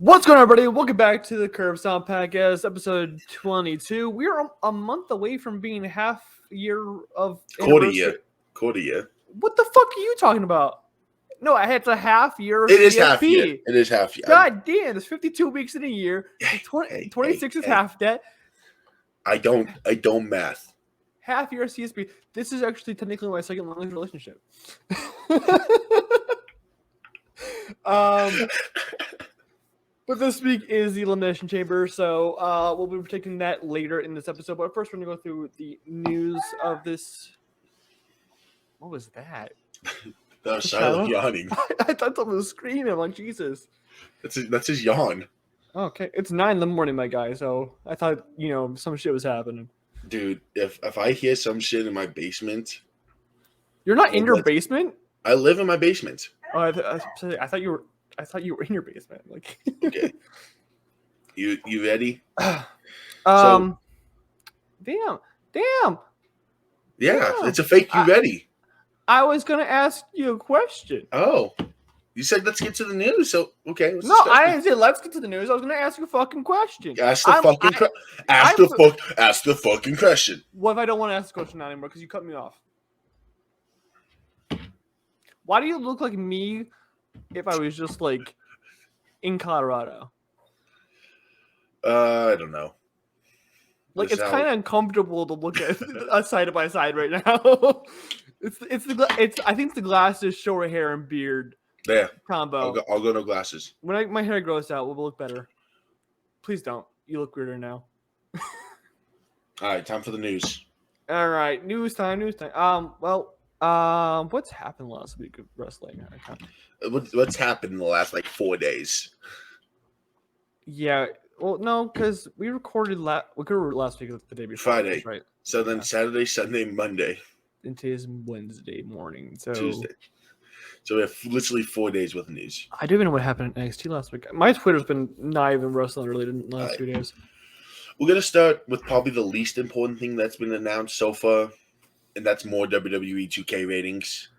What's going on, everybody? Welcome back to the Stomp podcast, episode 22. We're a month away from being half year of anniversary. Quarter year. What the fuck are you talking about? No, it's a half year of It is CSP. half year. It is half year. God damn, there's 52 weeks in a year. 26 is half that. I don't math. Half year of CSP. This is actually technically my second longest relationship. But this week is the Elimination Chamber, so we'll be taking that later in this episode. But first, we're going to go through the news of this. What was that? That was Shiloh yawning. I thought someone was screaming. I'm like, Jesus. That's his yawn. Okay, it's 9 a.m, my guy, so I thought, some shit was happening. Dude, if I hear some shit in my basement... You're not in your basement? I live in my basement. Oh, I thought you were... I thought you were in your basement. Like, okay. You ready? Damn. Yeah, it's a fake. You ready? I was gonna ask you a question. Oh, you said let's get to the news. So okay. No, I didn't say let's get to the news. I was gonna ask you a fucking question. Ask the fucking question. What if I don't want to ask the question anymore because you cut me off? Why do you look like me? If I was just like in Colorado, I don't know. Like it's kind of uncomfortable to look at us side by side right now. It's I think it's the glasses, short hair, and beard combo. I'll go no glasses. When my hair grows out, we'll look better. Please don't. You look weirder now. All right, time for the news. All right, news time. What's happened last week of wrestling? What's happened in the last 4 days? Yeah, well, no, because we recorded last week, the day before Friday, right? So then Saturday, Sunday, Monday, and today's Wednesday morning. So Tuesday. So we have literally 4 days with news. I don't even know what happened in NXT last week. My Twitter's been not even wrestling related in the last 2 days. We're gonna start with probably the least important thing that's been announced so far. And that's more WWE 2K ratings.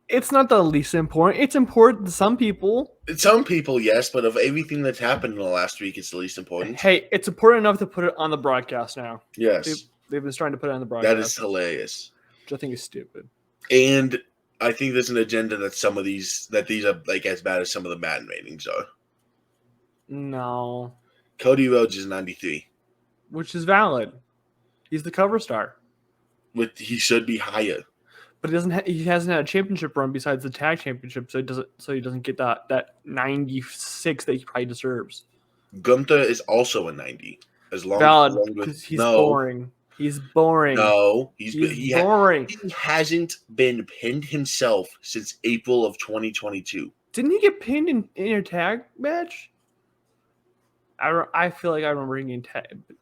It's not the least important. It's important to some people. Some people, yes, but of everything that's happened in the last week, it's the least important. Hey, it's important enough to put it on the broadcast now. Yes. They've been trying to put it on the broadcast. That is hilarious. Which I think is stupid. And I think there's an agenda that these are as bad as some of the Madden ratings are. No. Cody Rhodes is 93. Which is valid. He's the cover star. He should be higher, but he hasn't had a championship run besides the tag championship, so he doesn't get that 96 that he probably deserves. Gunther is also a 90. Valid, because he's boring. He's boring. No, he's boring. He hasn't been pinned himself since April of 2022. Didn't he get pinned in a tag match? I feel like I remember him getting tagged.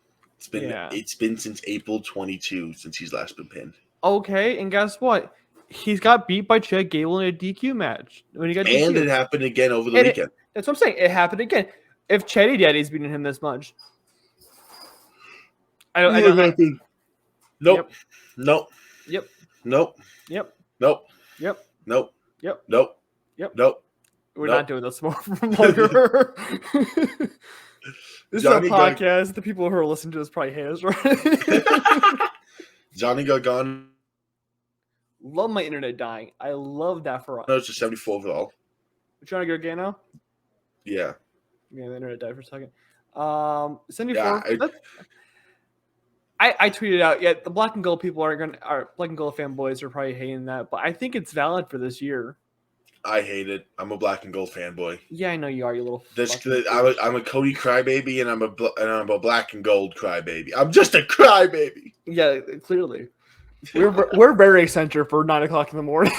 It's been since April 22 since he's last been pinned. Okay, and guess what? He's got beat by Chad Gable in a DQ match. And it happened again over the weekend. That's what I'm saying. It happened again. If Chetty Daddy's beating him this much, I don't Nope. Yep. Nope. Yep. Nope. Yep. Nope. Yep. Nope. Yep. Nope. Yep. Nope. We're not doing this more longer. This is a podcast. The people who are listening to this probably hate us, right? Johnny Gargano. Love my internet dying. I love that for us. No, it's a 74 overall. Johnny Gargano? Yeah. Yeah, the internet died for a second. 74. Yeah, I tweeted out, the black and gold people are black and gold fanboys are probably hating that, but I think it's valid for this year. I hate it. I'm a black and gold fanboy. Yeah, I know you are, you little. I'm a Cody crybaby, and I'm a black and gold crybaby. I'm just a crybaby. Yeah, clearly. We're very eccentric for 9 o'clock in the morning.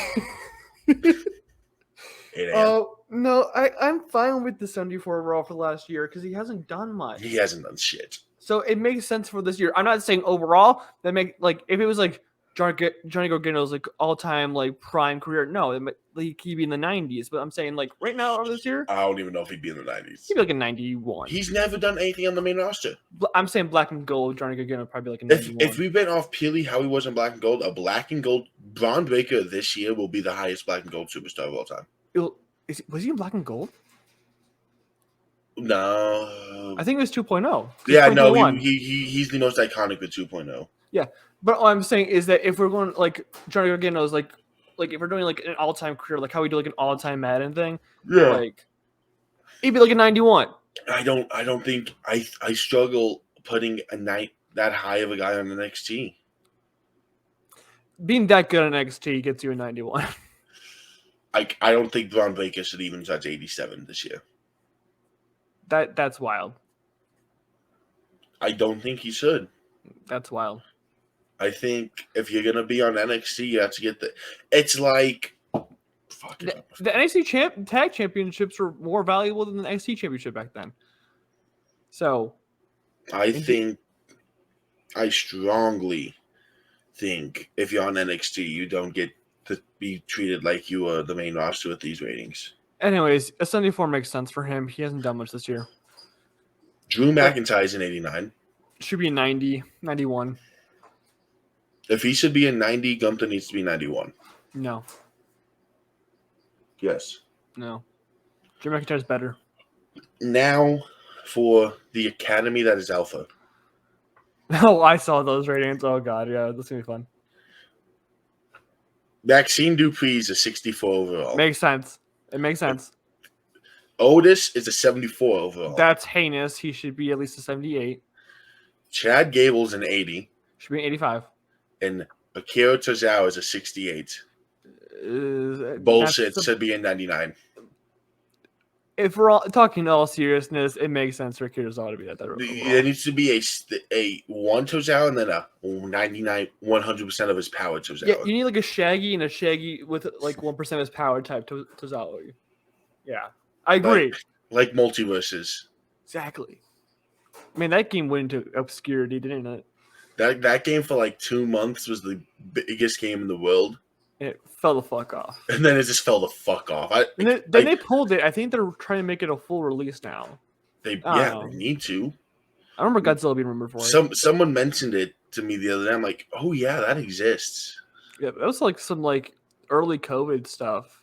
No, I'm fine with the 74 overall for last year because he hasn't done much. He hasn't done shit. So it makes sense for this year. I'm not saying overall that if it was Johnny Gargano's all-time prime career. No, he'd be in the 90s. But I'm saying right now over this year, I don't even know if he'd be in the 90s. He'd be a 91. He's never done anything on the main roster. I'm saying black and gold. Johnny Gargano would probably be a 91. If we went off purely how he was in black and gold, a black and gold Braun Breaker this year will be the highest black and gold superstar of all time. Was he in black and gold? No. I think it was 2.0. Yeah, no, 2021. he's the most iconic with 2.0. But what I'm saying is that if we're going like Johnny Gargano's like if we're doing like an all-time career, like how we do like an all-time Madden thing, Yeah. like it'd be like a 91. I don't think I struggle putting that high of a guy on NXT. Being that good on NXT gets you a 91. I don't think Braun Breaker should even touch 87 this year. That's wild. I don't think he should. That's wild. I think if you're gonna be on NXT, you have to get the. It's like The NXT tag championships were more valuable than the NXT championship back then. So I strongly think if you're on NXT, you don't get to be treated like you are the main roster with these ratings. anyways, a 74 makes sense for him. He hasn't done much this year. Drew McIntyre's in 89. Should be 90, 91. If he should be in 90, Gunther needs to be 91. No. Yes. No. Drew McIntyre's better. Now for the Academy that is Alpha. Oh, I saw those ratings. Oh, God. Yeah, this is going to be fun. Maxine Dupree is a 64 overall. Makes sense. It makes sense. Otis is a 74 overall. That's heinous. He should be at least a 78. Chad Gable's an 80. Should be an 85. And Akira Tozawa is a 68. Bullshit. Should be a 99. If we're all talking all seriousness, it makes sense for Akira Tozawa to be that. There needs to be a 1 Tozawa and then a 99, 100% of his power Tozawa. Yeah, you need like a Shaggy and a Shaggy with like 1% of his power type Tozawa. Yeah, I agree. Like multiverses. Exactly. Man, that game went into obscurity, didn't it? That game for like 2 months was the biggest game in the world. It fell the fuck off. And then it just fell the fuck off. Then they pulled it. I think they're trying to make it a full release now. They need to. I remember Godzilla being rumored for it. Someone mentioned it to me the other day. I'm like, oh yeah, that exists. Yeah, that was like some like early COVID stuff.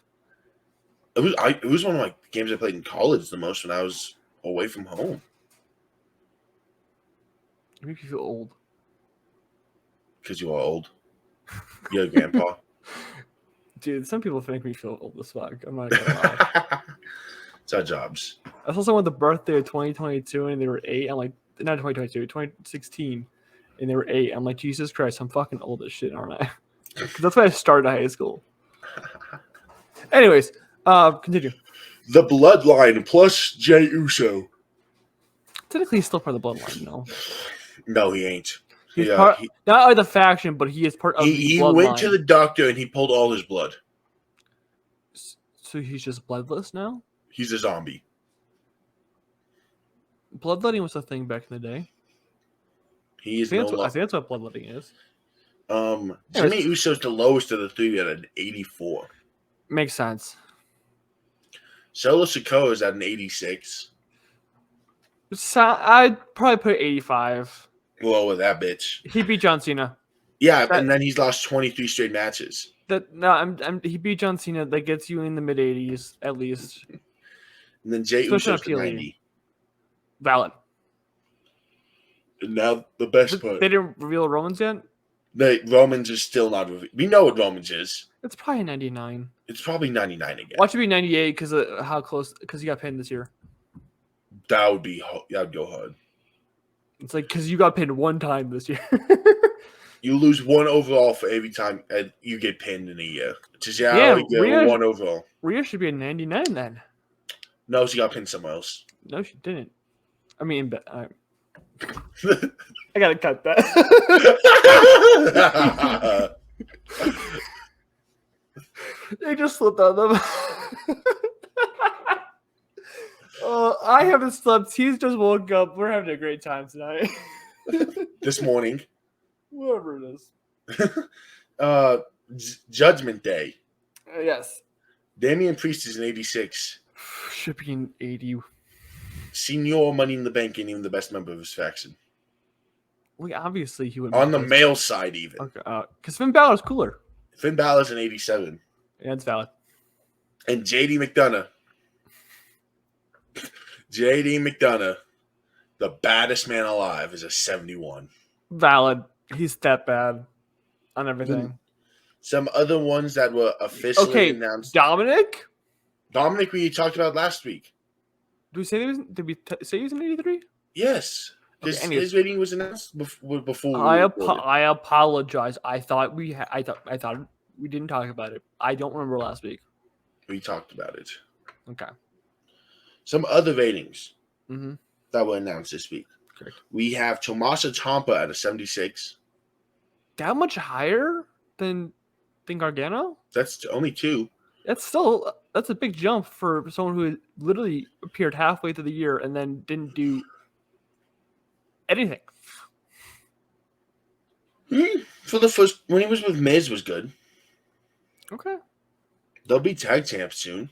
It was one of my games I played in college the most when I was away from home. It makes you feel old. Because you are old. You're a grandpa. Dude, some people make me feel old as fuck. I'm not gonna lie. It's our jobs. I saw someone with the birthday of 2022 and they were 8. I'm like, not 2022, 2016, and they were 8. I'm like, Jesus Christ, I'm fucking old as shit, aren't I? Because that's when I started high school. Anyways, continue. The Bloodline plus Jey Uso. Technically, he's still part of the Bloodline, no? No, he ain't. He's not of the faction, but he is part of the Bloodline. He went to the doctor and he pulled all his blood. So he's just bloodless now? He's a zombie. Bloodletting was a thing back in the day. He is I think that's what bloodletting is. Jimmy Uso's the lowest of the three at an 84. Makes sense. Solo Sikoa is at an 86. So I'd probably put 85. Well, with that bitch. He beat John Cena. Yeah, and then he's lost 23 straight matches. He beat John Cena. That gets you in the mid 80s at least. And then Jey Uso's the 90. Valid. And now the best part. They didn't reveal Romans yet? Romans is still not revealed. We know what Romans is. It's probably 99. It's probably 99 again. Watch it be 98 because of how close, because he got pinned this year. That would go hard. It's like, because you got pinned one time this year. You lose one overall for every time you get pinned in a year. You one overall. Rhea should be a 99 then. No, she got pinned somewhere else. No, she didn't. I mean, I gotta cut that. They just slipped on them. I haven't slept. He's just woke up. We're having a great time tonight. This morning. Whatever it is. Judgment Day. Yes. Damian Priest is an 86. Should be an 80. Senior Money in the Bank ain't even the best member of his faction. Well, obviously he would. On the male side, even. Okay, because Finn Balor's cooler. Finn Balor's an 87. Yeah, it's valid. And JD McDonough. JD McDonough, the baddest man alive, is a 71. Valid. He's that bad on everything. Some other ones that were officially announced. Dominic? Dominic, we talked about last week. Did we say he was an 83? Yes. His rating was announced before. I apologize. I thought we didn't talk about it. I don't remember last week. We talked about it. Okay. Some other ratings Mm-hmm. that were announced this week. Correct. We have Tommaso Ciampa at a 76. That much higher than Gargano? That's only 2. That's a big jump for someone who literally appeared halfway through the year and then didn't do anything. For the first, when he was with Miz, was good. Okay. They'll be tag champs soon.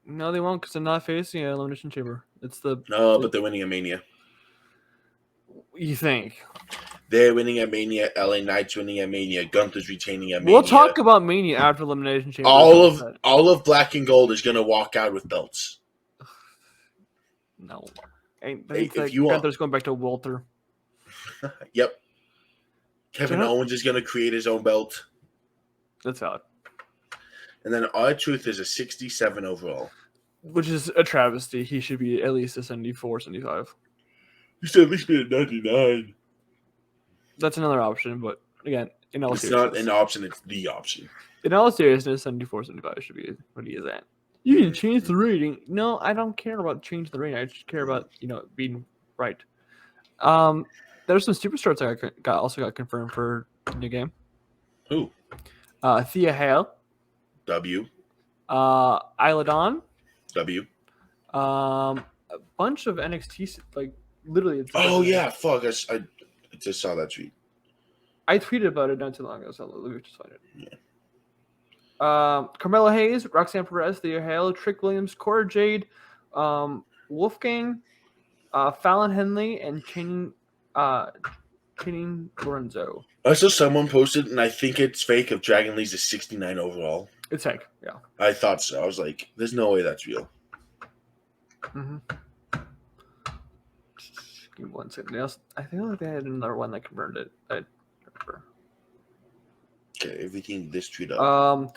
No, they won't because they're not facing an Elimination Chamber. But they're winning a Mania. You think? They're winning at Mania. LA Knight's winning at Mania. Gunther's retaining at Mania. We'll talk about Mania after Elimination Chamber. All of Black and Gold is gonna walk out with belts. No. I Hey, think Gunther's going back to Walter. Yep. Kevin Owens is gonna create his own belt. That's valid. And then R-Truth is a 67 overall. Which is a travesty. He should be at least a 74, 75. You should at least be a 99. That's another option, but again, It's not an option, it's the option. In all seriousness, 74, 75 should be what he is at. You can change the rating. No, I don't care about changing the rating. I just care about, being right. There's some superstars that also got confirmed for the new game. Who? Thea Hale. W. Isla Dawn. W. A bunch of NXT, literally. Oh, yeah, fuck. I just saw that tweet. I tweeted about it not too long ago, so let me just find it. Yeah. Carmella Hayes, Roxanne Perez, Thea Hale, Trick Williams, Cora Jade, Wolfgang, Fallon Henley, and Channing Lorenzo. I saw someone posted, and I think it's fake, of Dragon Lee's a 69 overall. It's fake, yeah. I thought so. I was like, there's no way that's real. Mm-hmm. Give me 1 second. I feel like they had another one that confirmed it. I don't remember. Okay, everything this tweet up.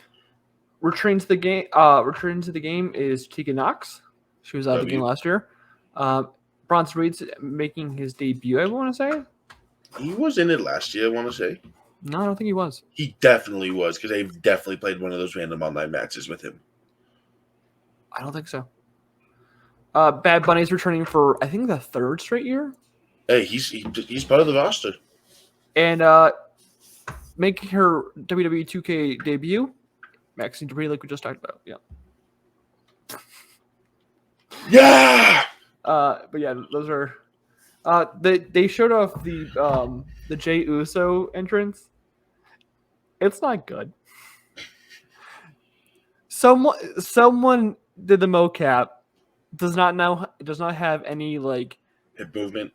Returning to the game is Tegan Knox. She was out of the game last year. Bronson Reed's making his debut, I want to say. He was in it last year, I want to say. No, I don't think he was. He definitely was, because they've definitely played one of those random online matches with him. I don't think so. Bad Bunny's returning for, I think, the 3rd straight year. Hey, he's part of the roster. And making her WWE 2K debut, Maxine Dupree, like we just talked about. Yeah. Yeah! But yeah, those are... they showed off the Jey Uso entrance. It's not good. Someone did the mocap. Does not have any hip movement.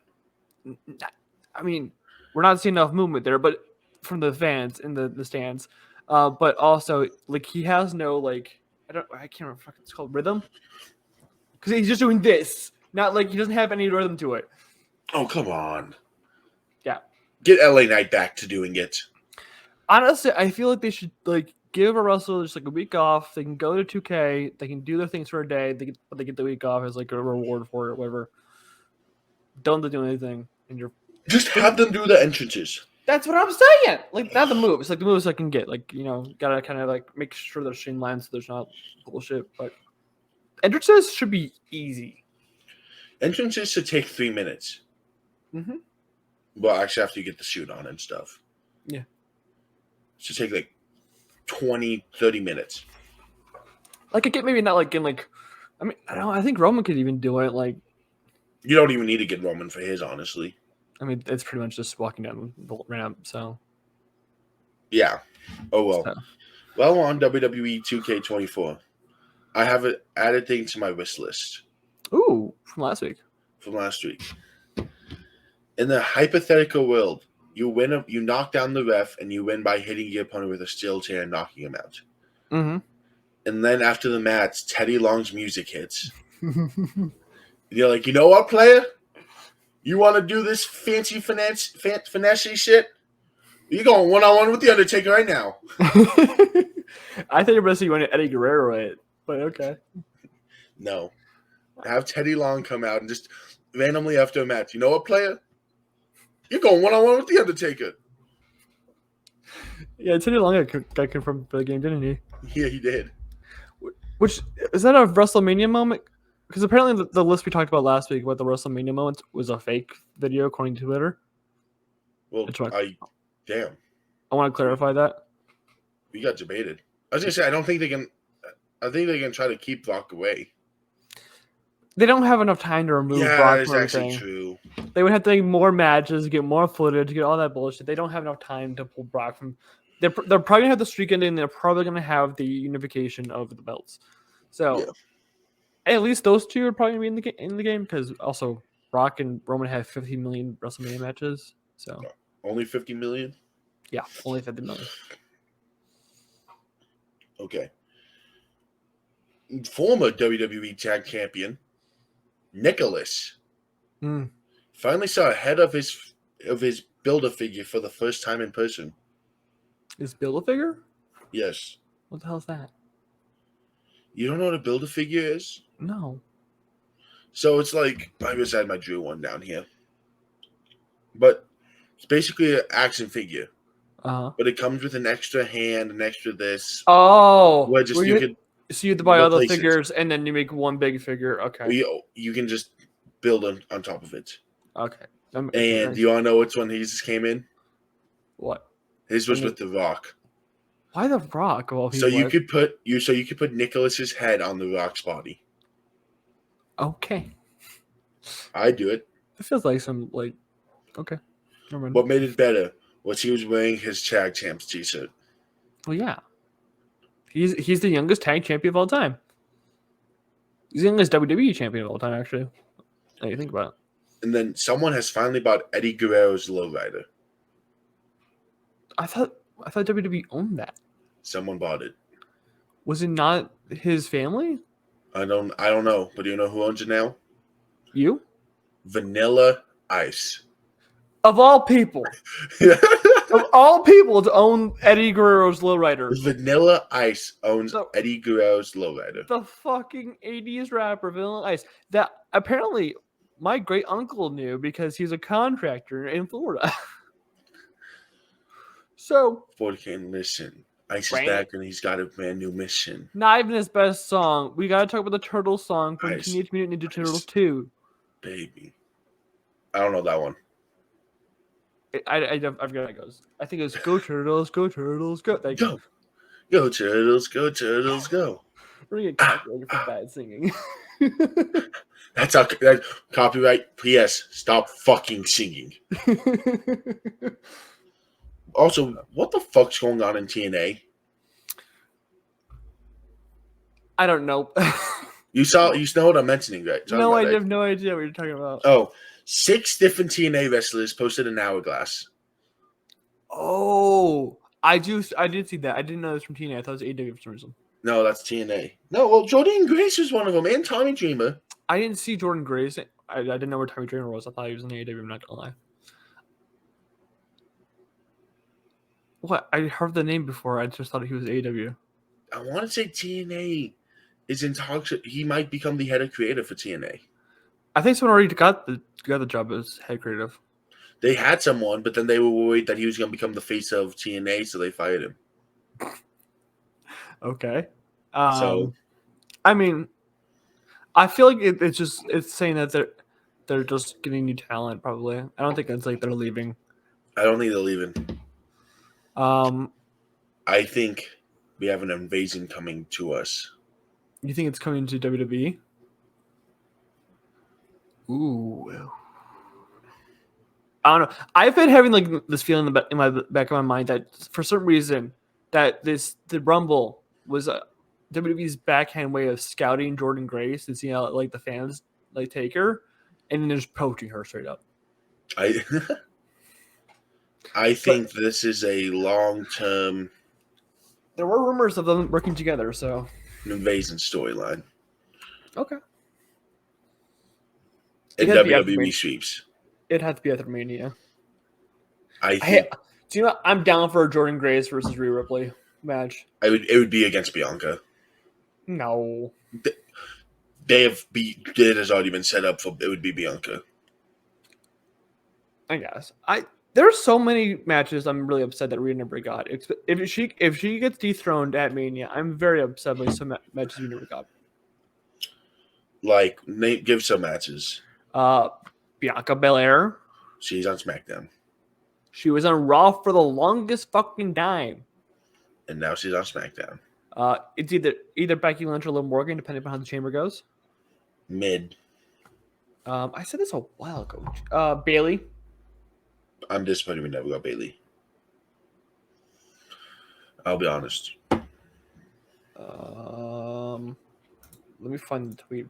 I mean, we're not seeing enough movement there, but from the fans in the stands. But also he has no I can't remember what it's called, rhythm. Because he's just doing this. Not he doesn't have any rhythm to it. Oh, come on. Yeah. Get LA Knight back to doing it. Honestly, I feel like they should give a wrestler just a week off. They can go to 2K. They can do their things for a day. They get the week off as a reward for it, whatever. Don't do anything, and you're just have them do the entrances. That's what I'm saying. Not the moves. The moves I can get. Gotta kind of make sure they're streamlined so there's not bullshit. But entrances should be easy. Entrances should take 3 minutes. Mm-hmm. Well, actually, after you get the suit on and stuff. Yeah. It should take 20, 30 minutes. I get maybe not in I mean, I don't know. I think Roman could even do it. You don't even need to get Roman for his, honestly. I mean, it's pretty much just walking down the ramp, so. Yeah. Oh, well. So. Well, on WWE 2K24, I have an added thing to my wish list. Ooh, from last week. In the hypothetical world, you knock down the ref, and you win by hitting your opponent with a steel chair and knocking him out. Mm-hmm. And then after the match, Teddy Long's music hits. You're like, you know what, player? You want to do this fancy finesse shit? You're going one-on-one with the Undertaker right now. I thought you were going to say you wanted Eddie Guerrero it, but okay. No. Have Teddy Long come out and just randomly after a match. You know what, player? You're going one-on-one with the Undertaker. Yeah, Teddy Long got confirmed for the game, didn't he? Yeah, he did. Which is that a WrestleMania moment? Because apparently the list we talked about last week about the WrestleMania moments was a fake video according to Twitter. Well, damn. I want to clarify that. We got debated. I was gonna say I think they can try to keep Rock away. They don't have enough time to remove Brock from everything. That's actually true. They would have to make more matches, get more footage, get all that bullshit. They don't have enough time to pull Brock from. They're probably gonna have the streak ending. And they're probably gonna have the unification of the belts. So, at least those two are probably gonna be in the game because also Brock and Roman have 50 million WrestleMania matches. So only 50 million. Yeah, only 50 million. Okay. Former WWE Tag Champion Nicholas finally saw a head of his Build-A-Figure for the first time in person. Is Build-A-Figure? Yes. What the hell is that? You don't know what a Build-A-Figure is? No. So it's like I wish I had my Drew one down here, but it's basically an action figure. But it comes with an extra hand, an extra this. Oh, where just you could. So you have to buy other figures, and then you make one big figure. Okay. You can just build on top of it. Okay. And do you want to know which one his just came in? What? His was with The Rock. Why The Rock? Well, so you could put Nicholas's head on The Rock's body. Okay. I do it. It feels like some okay. Never mind. What made it better was he was wearing his Tag Champs t-shirt. Well, yeah. He's the youngest tag champion of all time. He's the youngest WWE champion of all time, actually. Now you think about it. And then someone has finally bought Eddie Guerrero's Lowrider. I thought WWE owned that. Someone bought it. Was it not his family? I don't know, but do you know who owns it now? You? Vanilla Ice. Of all people. Of all people to own Eddie Guerrero's Lowrider. Vanilla Ice owns Eddie Guerrero's Lowrider. The fucking 80s rapper, Vanilla Ice. That apparently my great uncle knew because he's a contractor in Florida. So. Florida can listen. Ice is back and he's got a brand new mission. Not even his best song. We gotta talk about the Turtles song from Teenage Mutant Ninja Turtles 2. Baby. I don't know that one. I forget how it goes. I think it was Go Turtles, Go Turtles, Go. Go. Go Turtles, Go Turtles, Go. We're gonna get copyrighted for bad singing. That's copyright. P.S. Stop fucking singing. Also, what the fuck's going on in TNA? I don't know. You know what I'm mentioning, right? No, I have no idea what you're talking about. Oh, 6 different TNA wrestlers posted an hourglass. Oh, I did see that. I didn't know it was from TNA. I thought it was AEW for some reason. No, that's TNA. No, well, Jordan Grace was one of them, and Tommy Dreamer. I didn't see Jordan Grace. I didn't know where Tommy Dreamer was. I thought he was in AEW. I'm not gonna lie. What? I heard the name before. I just thought he was AEW. I want to say TNA is in talks. He might become the head of creative for TNA. I think someone already got the job as head creative. They had someone, but then they were worried that he was going to become the face of TNA, so they fired him. Okay. So, I mean, I feel like it's saying that they're just getting new talent. Probably. I don't think it's like they're leaving. I don't think they're leaving. I think we have an invasion coming to us. You think it's coming to WWE? Ooh. I don't know. I've been having like this feeling in my back of my mind that for some reason that the Rumble was WWE's backhand way of scouting Jordan Grace and seeing how like the fans like take her, and then they're just poaching her straight up. I think this is a long-term. There were rumors of them working together, so invasion storyline. Okay. And WWE sweeps. It'd have to be after Mania. I think. Do you know? I'm down for a Jordan Grace versus Rhea Ripley match. It would be against Bianca. No. It has already been set up for. It would be Bianca. I guess. There are so many matches I'm really upset that Rhea never got. If she gets dethroned at Mania, I'm very upset by some matches we never got. Like, give some matches. Bianca Belair. She's on SmackDown. She was on Raw for the longest fucking time. And now she's on SmackDown. It's either Becky Lynch or Liv Morgan, depending upon how the chamber goes. Mid. I said this a while ago. Bailey. I'm disappointed we never got Bailey. I'll be honest. Let me find the tweet.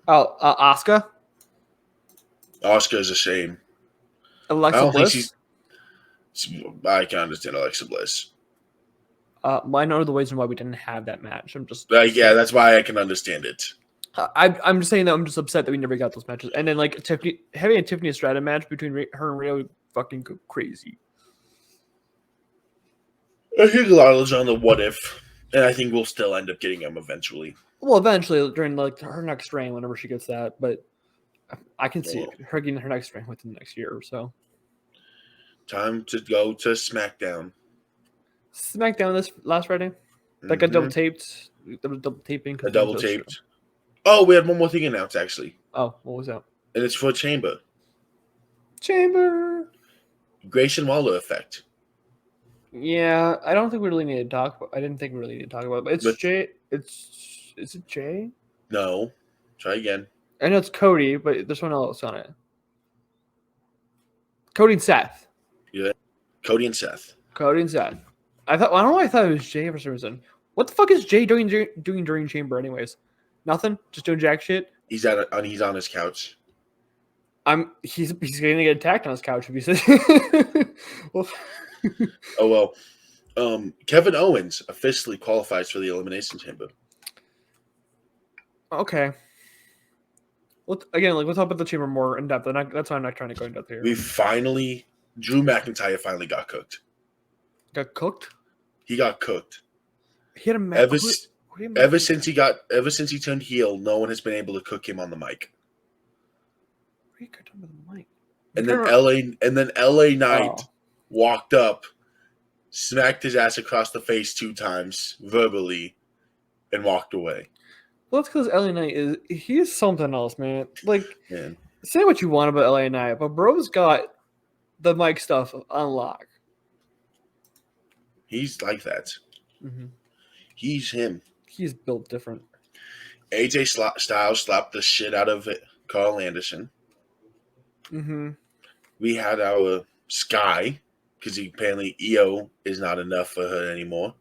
Asuka. Asuka is a shame. Alexa Bliss. I can understand Alexa Bliss. I know the reason why we didn't have that match. I'm just yeah, that's why I can understand it. I'm just saying that I'm just upset that we never got those matches. And then like having a Tiffany Estrada match between her and Rhea would fucking go crazy. I think a lot of those are on the what if, and I think we'll still end up getting them eventually. Well, eventually during like her next reign, whenever she gets that, but I can see her getting her next reign within the next year or so. Time to go to SmackDown. SmackDown this last Friday. That got double taped. There was double taping. A double taped. Oh, we had one more thing announced, actually. Oh, what was that? And it's for Chamber. Grayson Waller effect. Yeah, I don't think we really need to talk about. I didn't think we really need to talk about it. But it's Jay. Is it Jay? No. Try again. I know it's Cody, but there's someone else on it. Cody and Seth. Yeah. Cody and Seth. I don't know why I thought it was Jay for some reason. What the fuck is Jay doing during Chamber anyways? Nothing? Just doing jack shit? He's on his couch. He's going to get attacked on his couch if he says well, oh well. Kevin Owens officially qualifies for the Elimination Chamber. Okay. We'll talk about the chamber more in depth. That's why I'm not trying to go in depth here. Drew McIntyre finally got cooked. Got cooked? He got cooked. He had a match. Ever since he turned heel, no one has been able to cook him on the mic. He cooked him on the mic. And then LA Knight walked up, smacked his ass across the face 2 times verbally, and walked away. Well, that's because LA Knight he's something else, man. Like, say what you want about LA Knight, but bro's got the mic stuff on lock. He's like that. Mm-hmm. He's him. He's built different. AJ Styles slapped the shit out of Carl Anderson. Mm-hmm. We had our Sky, because apparently EO is not enough for her anymore.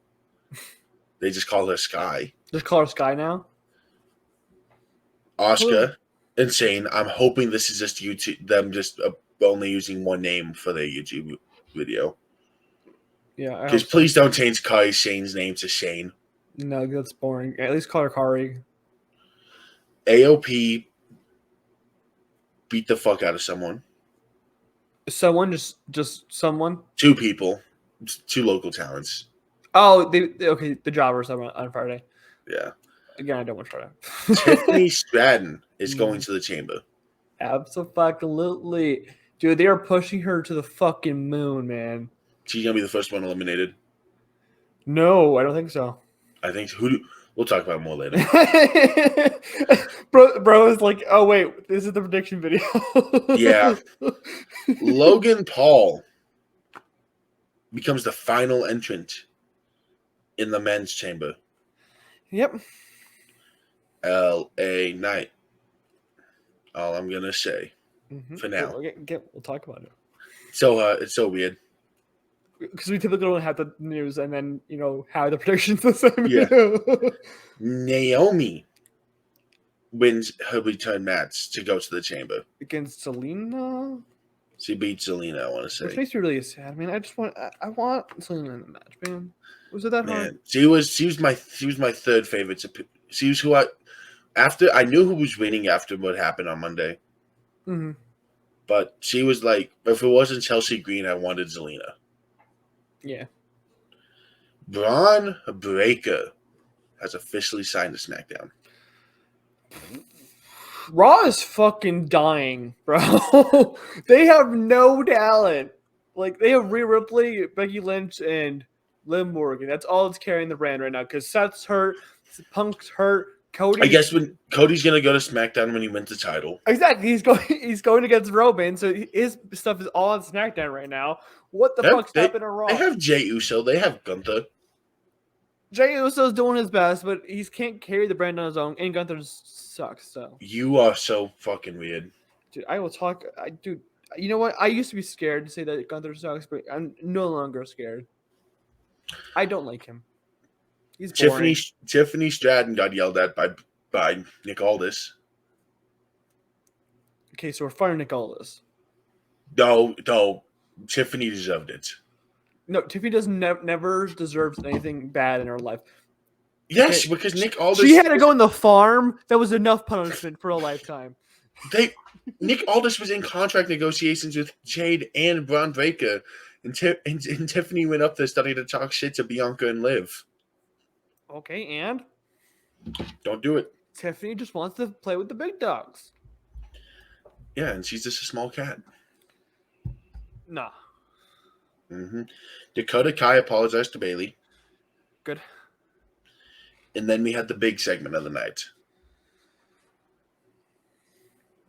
They just call her Sky. Just call her Sky now? Asuka, insane. I'm hoping this is just YouTube, them just only using one name for their YouTube video. Yeah. Because please don't change Kari Shane's name to Shane. No, that's boring. At least call her Kari. AOP beat the fuck out of someone. Someone? Just someone? 2 people. 2 local talents. Oh, the jobbers on Friday. Yeah. Again, I don't want to try to. Tiffany Stratton is going to the chamber. Absolutely. Dude, they are pushing her to the fucking moon, man. She's going to be the first one eliminated. No, I don't think so. I think we'll talk about it more later. bro is like, oh wait, this is the prediction video. Yeah. Logan Paul becomes the final entrant in the men's chamber. Yep. LA Knight. All I'm gonna say for now. We'll talk about it. So it's so weird. Because we typically don't have the news and then, have the predictions the same. Yeah. Naomi wins her return match to go to the chamber. Against Selena? She beat Selena, I want to say. Which makes me really sad. I mean, I want Selena in the match, man. Was it that hard? She was my third favorite. She was after I knew who was winning after what happened on Monday. Mm-hmm. But she was like, if it wasn't Chelsea Green, I wanted Zelina. Yeah. Braun Breaker has officially signed to SmackDown. Raw is fucking dying, bro. They have no talent. Like, they have Rhea Ripley, Becky Lynch, and Liv Morgan. That's all that's carrying the brand right now. Because Seth's hurt, Punk's hurt, Cody. I guess when Cody's gonna go to SmackDown when he wins the title. Exactly, he's going against Roman, so his stuff is all on SmackDown right now. What the fuck's happening on Raw? They have Jey Uso. They have Gunther. Jey Uso's doing his best, but he can't carry the brand on his own, and Gunther sucks. So you are so fucking weird, dude. I will talk. Dude, you know what? I used to be scared to say that Gunther sucks, but I'm no longer scared. I don't like him. He's boring. Tiffany Stratton got yelled at by Nick Aldis. Okay, so we're firing Nick Aldis. No, Tiffany deserved it. No, Tiffany never deserves anything bad in her life. Yes, because Nick Aldis. She had to go in the farm. That was enough punishment for a lifetime. Nick Aldis was in contract negotiations with Jade and Braun Breaker, and Tiffany went up there starting to talk shit to Bianca and Liv. Okay, and? Don't do it. Tiffany just wants to play with the big dogs. Yeah, and she's just a small cat. Nah. Mm-hmm. Dakota Kai apologized to Bayley. Good. And then we had the big segment of the night.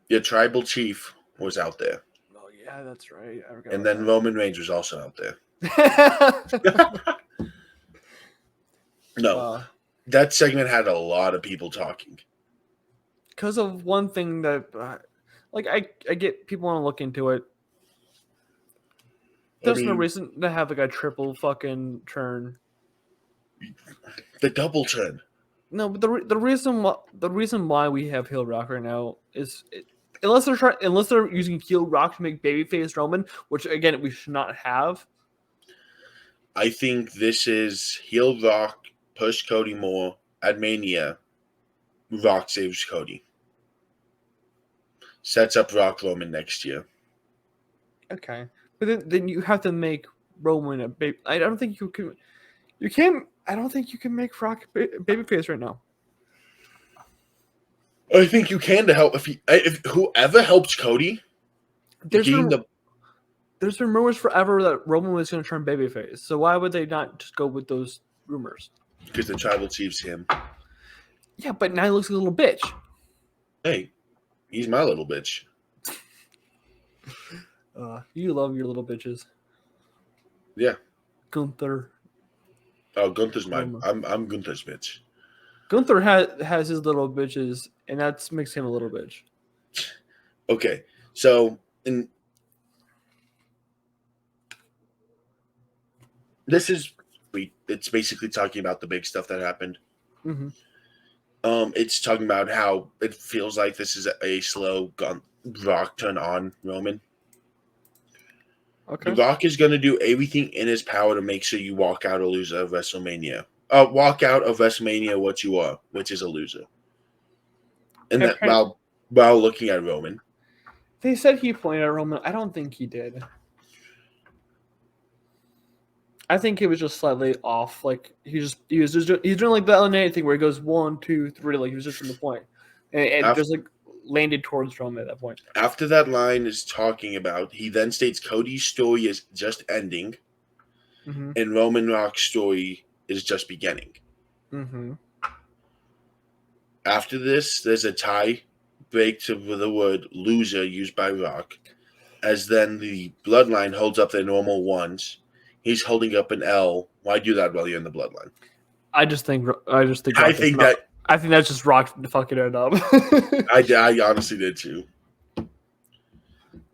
Your tribal chief was out there. Oh, yeah, that's right. And then Roman Reigns was also out there. No. That segment had a lot of people talking. Because of one thing that, I get people want to look into it. There's no reason to have a triple fucking turn. The double turn. No, but the reason why we have heel Rock right now is unless they're using heel Rock to make babyface Roman, which again we should not have. I think this is heel Rock push Cody more at Mania. Rock saves Cody. Sets up Rock Roman next year. Okay, but then you have to make Roman a baby. I don't think you can. You can't. I don't think you can make Rock babyface right now. I think you can to help if whoever helps Cody. There's been rumors forever that Roman was going to turn babyface. So why would they not just go with those rumors? Because the tribal chief's him. Yeah, but now he looks like a little bitch. Hey, he's my little bitch. You love your little bitches. Yeah. Gunther. Oh, Gunther's mine. I'm Gunther's bitch. Gunther has his little bitches, and that makes him a little bitch. Okay, so it's basically talking about the big stuff that happened. Mm-hmm. It's talking about how it feels like this is a slow Rock turn on Roman. Okay. The Rock is going to do everything in his power to make sure you walk out a loser of WrestleMania. Walk out of WrestleMania what you are, which is a loser. And that while looking at Roman. They said he pointed at Roman. I don't think he did. I think he was just slightly off. Like he's doing like the LNA thing where he goes 1, 2, 3. Like he was just in the point, and just like landed towards Roman at that point. After that line is talking about, he then states Cody's story is just ending, and Roman Rock's story is just beginning. Mm-hmm. After this, there's a tie break to the word loser used by Rock, as then the bloodline holds up their normal ones. He's holding up an L. Why do that while you're in the bloodline? I think that's just Rock fucking it up. I honestly did too.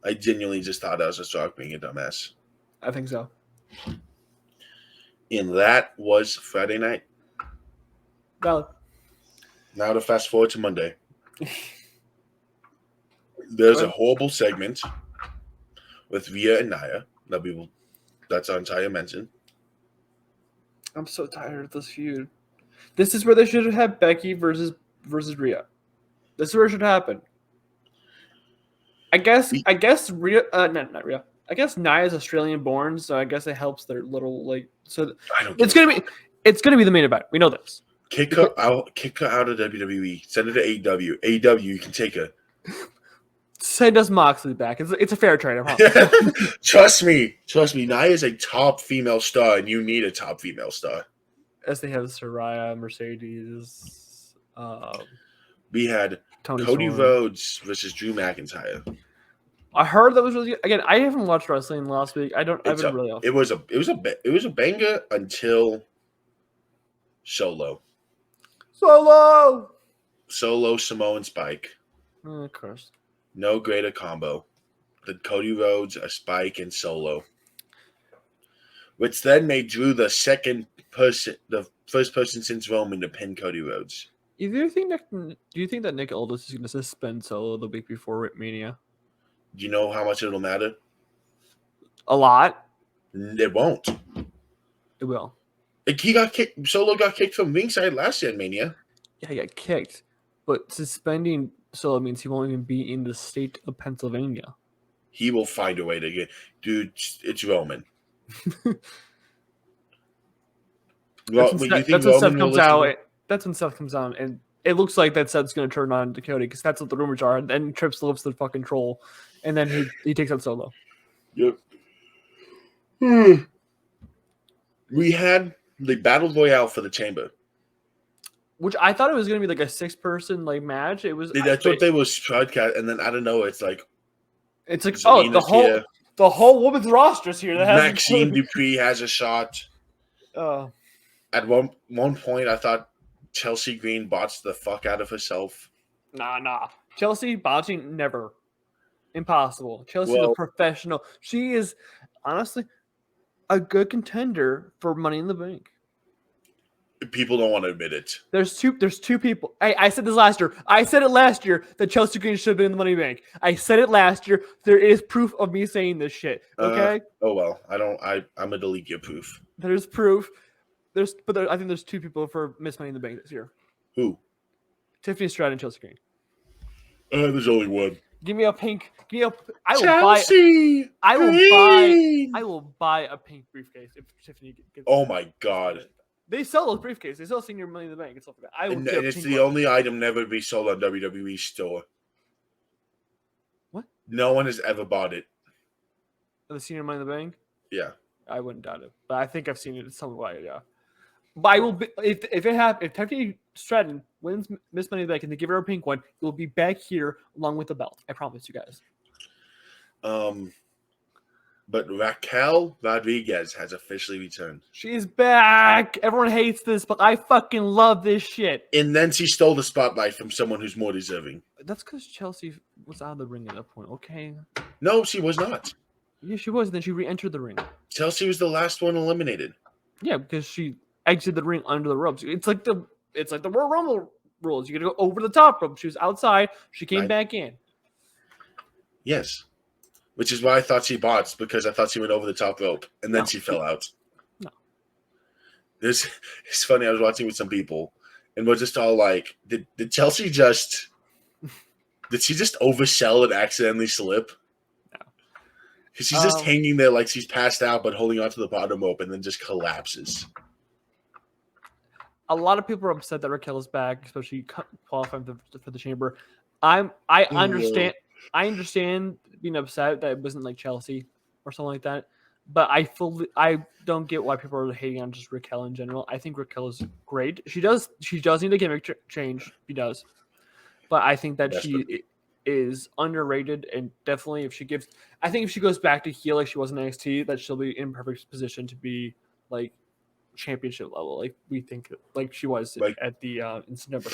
I genuinely just thought that was just Rock being a dumbass. I think so. And that was Friday night. Valid. Now to fast forward to Monday. There's a horrible segment with Rhea and Nia that's on Taya mentioned. I'm so tired of this feud. This is where they should have had Becky versus Rhea. This is where it should happen. I guess Rhea, not Rhea. I guess Nia's Australian born, so I guess it helps their little like. So I don't. it's gonna be the main event. We know this. Kick her out of WWE. Send her to AEW. AEW, you can take her. Send us Moxley back. It's a fair trade. I promise. Trust me. Nia is a top female star, and you need a top female star. As they have Saraya, Mercedes. We had Tony Cody Storm. Rhodes versus Drew McIntyre. I heard that was really good. Again, I haven't watched wrestling last week. I've been really off. It was a banger until Solo Samoan Spike. Of course. No greater combo than Cody Rhodes, a Spike, and Solo, which then made Drew the first person since Roman to pin Cody Rhodes. Do you think that Nick Aldis is going to suspend Solo the week before Mania? Do you know how much it'll matter? A lot. It won't. It will. He got kicked. Solo got kicked from ringside last year in Mania. Yeah, he got kicked, but suspending Solo means he won't even be in the state of Pennsylvania. He will find a way to get. Dude, it's Roman. That's when Seth comes out. That's when Seth comes out, and it looks like that Seth's going to turn on Dakota because that's what the rumors are. And then Trips lifts the fucking troll, and then he takes out Solo. Yep. We had the Battle Royale for the Chamber, which I thought it was going to be like a 6-person like match. It was. That's what they was broadcast, and then I don't know. It's like the whole women's roster's here. That Maxine Dupree has a shot. At one point, I thought Chelsea Green botched the fuck out of herself. Nah. Chelsea botching never. Impossible. Chelsea's a professional. She is honestly a good contender for Money in the Bank. People don't want to admit it. There's two people. I said this last year. I said it last year that Chelsea Green should have been in the Money Bank. I said it last year. There is proof of me saying this shit. Okay. Oh well. I'm gonna delete your proof. There's proof. I think there's 2 people for Miss Money in the Bank this year. Who? Tiffany Stratton and Chelsea Green. There's only one. Give me a pink. I will buy a pink briefcase if Tiffany gets. Oh my god. They sell those briefcases. They sell Senior Money in the Bank and stuff like that. And it's the only item never be sold on WWE store. What? No one has ever bought it. The Senior Money in the Bank? Yeah. I wouldn't doubt it, but I think I've seen it in some way. Yeah. But I will be if Tiffany Stratton wins Miss Money in the Bank and they give her a pink one, it will be back here along with the belt. I promise you guys. But Raquel Rodriguez has officially returned. She's back. Everyone hates this, but I fucking love this shit. And then she stole the spotlight from someone who's more deserving. That's because Chelsea was out of the ring at that point. Okay. No, she was not. Yeah, she was. And then she re-entered the ring. Chelsea was the last one eliminated. Yeah, because she exited the ring under the ropes. It's like the Royal Rumble rules. You got to go over the top rope. She was outside. She came back in. Yes. Which is why I thought she botched, because I thought she went over the top rope and then she fell out. No. It's funny. I was watching with some people and we're just all like, did Chelsea just oversell and accidentally slip? No. Because she's just hanging there like she's passed out, but holding onto the bottom rope and then just collapses. A lot of people are upset that Raquel is back, especially qualifying for the chamber. I understand. I understand being upset that it wasn't like Chelsea or something like that, but I don't get why people are hating on just Raquel in general. I think Raquel is great. She does need a gimmick change. She does, but I think that she is underrated, and definitely if she goes back to heel like she was in NXT, that she'll be in perfect position to be like championship level, like we think, like she was at the in September.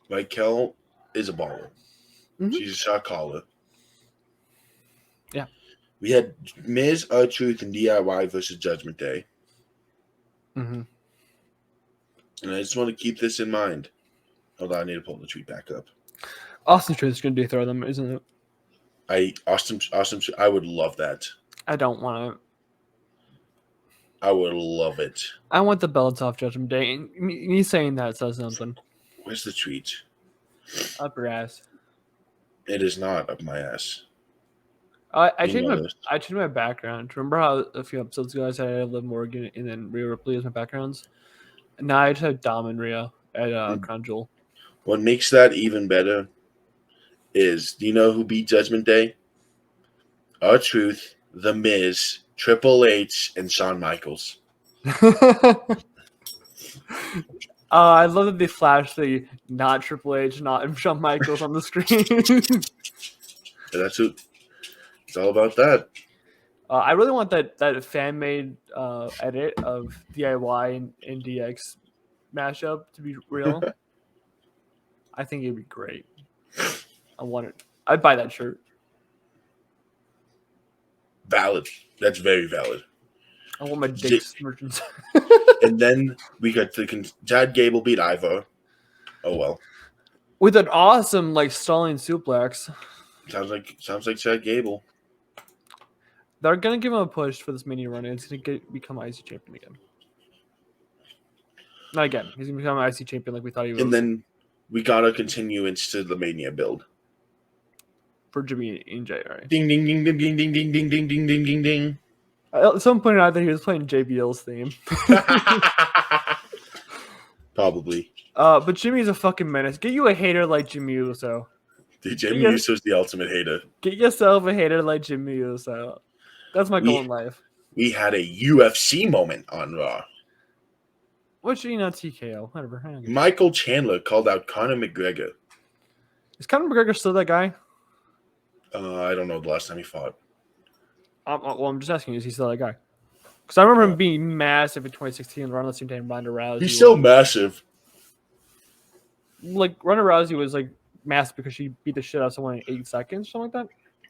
Raquel is a baller. Mm-hmm. She's a shot caller. Yeah. We had Miz, R-Truth, and DIY versus Judgment Day. Mm-hmm. And I just want to keep this in mind. Hold on, I need to pull the tweet back up. Austin Truth is going to dethrone them, isn't it? Austin. I would love that. I don't want it. I would love it. I want the belts off Judgment Day. And me saying that says something. Where's the tweet? Up your ass. It is not up my ass. I You changed know my this. I changed my background. Remember how a few episodes ago I said I Liv Morgan and then Rhea Ripley as my backgrounds? And now I just have Dom and Rhea at Crown Jewel. What makes that even better is, do you know who beat Judgment Day? R-Truth, The Miz, Triple H, and Shawn Michaels. I love that they flash the not Triple H, not Shawn Michaels on the screen. That's who. It's all about that. I really want that fan made edit of DIY and DX mashup to be real. I think it'd be great. I want it. I'd buy that shirt. Valid. That's very valid. I want my Dick's merchants. And then we got Chad Gable beat Ivar. Oh well. With an awesome stalling suplex. Sounds like Chad Gable. They're gonna give him a push for this mini run, and it's gonna become IC champion again. Not again. He's gonna become IC champion like we thought he was. And then we gotta continue into the Mania build. For Jimmy and Jay, right? Ding ding ding ding ding ding ding ding ding ding ding ding ding. Someone pointed out that he was playing JBL's theme. Probably. But Jimmy's a fucking menace. Get you a hater like Jimmy Uso. Dude, Jimmy Uso's the ultimate hater. Get yourself a hater like Jimmy Uso. That's my goal in life. We had a UFC moment on Raw. Which, TKO. Whatever. Michael Chandler called out Conor McGregor. Is Conor McGregor still that guy? I don't know the last time he fought. Well, I'm just asking, is he still that guy? Because I remember him being massive in 2016 around the same time Ronda Rousey. He's still massive. Ronda Rousey was massive because she beat the shit out of someone in 8 seconds, something like that.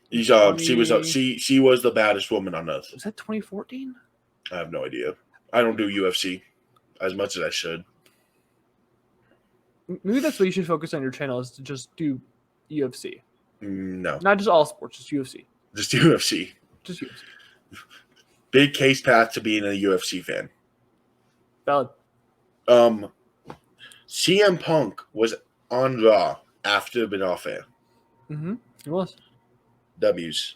She was the baddest woman on earth. Was that 2014? I have no idea. I don't do UFC as much as I should. Maybe that's what you should focus on your channel, is to just do UFC. No. Not just all sports, just UFC. Just UFC. Just UFC. Big case path to being a UFC fan. Valid. CM Punk was on Raw after been off air. Mm-hmm. He was. W's.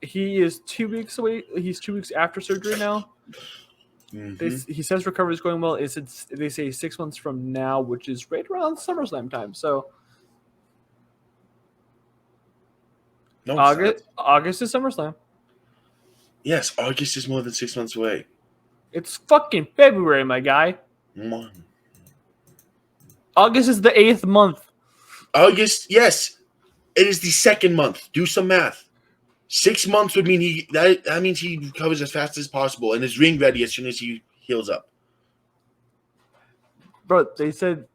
He is 2 weeks away. He's 2 weeks after surgery now. Mm-hmm. He says recovery is going well. They say 6 months from now, which is right around SummerSlam time. So no, August is SummerSlam. Yes, August is more than 6 months away. It's fucking February, my guy. August is the 8th month. August, yes. It is the 2nd month. Do some math. 6 months would mean that means he recovers as fast as possible and is ring ready as soon as he heals up. Bro, they said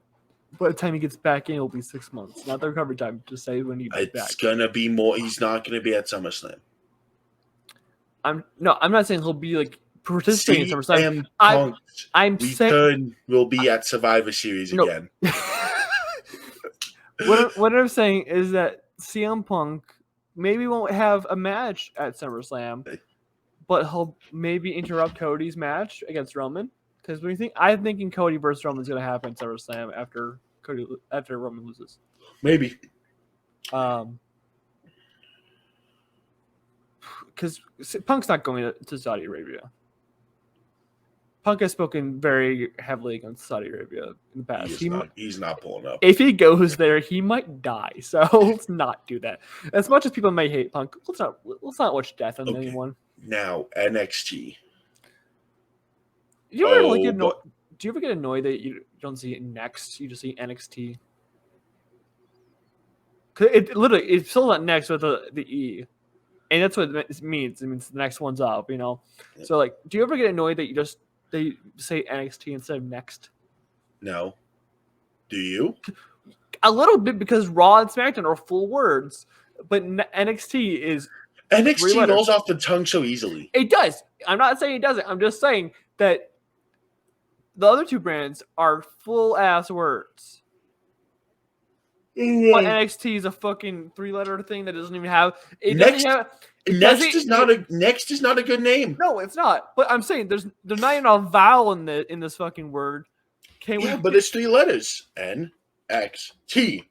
by the time he gets back in, it'll be 6 months. Not the recovery time. Just say when he gets back. It's gonna be more. He's not gonna be at SummerSlam. I'm not saying he'll be participating in SummerSlam. I'm saying return will be at Survivor Series again. What I'm saying is that CM Punk maybe won't have a match at SummerSlam, but he'll maybe interrupt Cody's match against Roman. Because I'm thinking Cody versus Roman is going to happen at SummerSlam after Roman loses. Maybe. Because Punk's not going to Saudi Arabia. Punk has spoken very heavily against Saudi Arabia in the past. He's not pulling up. If he goes there, he might die. So let's not do that. As much as people may hate Punk, let's not wish death on anyone. Now NXT. Do you ever get annoyed that you don't see it next? You just see NXT. Cause it's still not next with the E, and that's what it means. It means the next one's up. So do you ever get annoyed that they say NXT instead of next? No. Do you? A little bit, because Raw and SmackDown are full words, but NXT is NXT rolls off the tongue so easily. It does. I'm not saying it doesn't. I'm just saying that the other two brands are full ass words. But NXT is a fucking 3-letter thing that doesn't even have. Next is not a good name. No, it's not. But I'm saying there's not even a vowel in this fucking word. But it's 3 letters. NXT.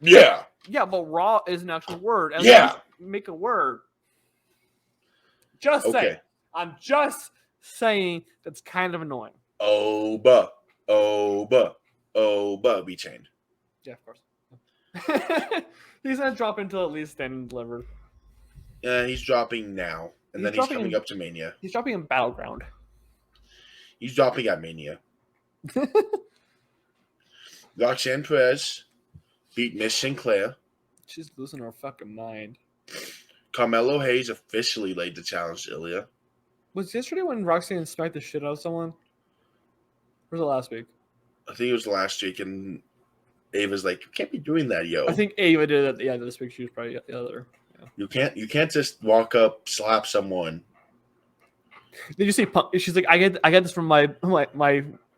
Yeah. Yeah, but raw is an actual word. And Yeah. make a word. Just Okay. saying. I'm just saying that's kind of annoying. Oba, be chained. Yeah, of course. He's gonna drop until at least then delivered. Yeah, he's dropping now, and then he's coming up to Mania. He's dropping in Battleground. He's dropping at Mania. Roxanne Perez beat Miss Sinclair. She's losing her fucking mind. Carmelo Hayes officially laid the challenge to Ilya. Was yesterday when Roxanne smacked the shit out of someone? Or was it last week? I think it was last week, and Ava's like, "You can't be doing that, yo." I think Ava did it. Yeah, this week she was probably the other. Yeah. You can't just walk up, slap someone. Did you see? She's like, I get this from my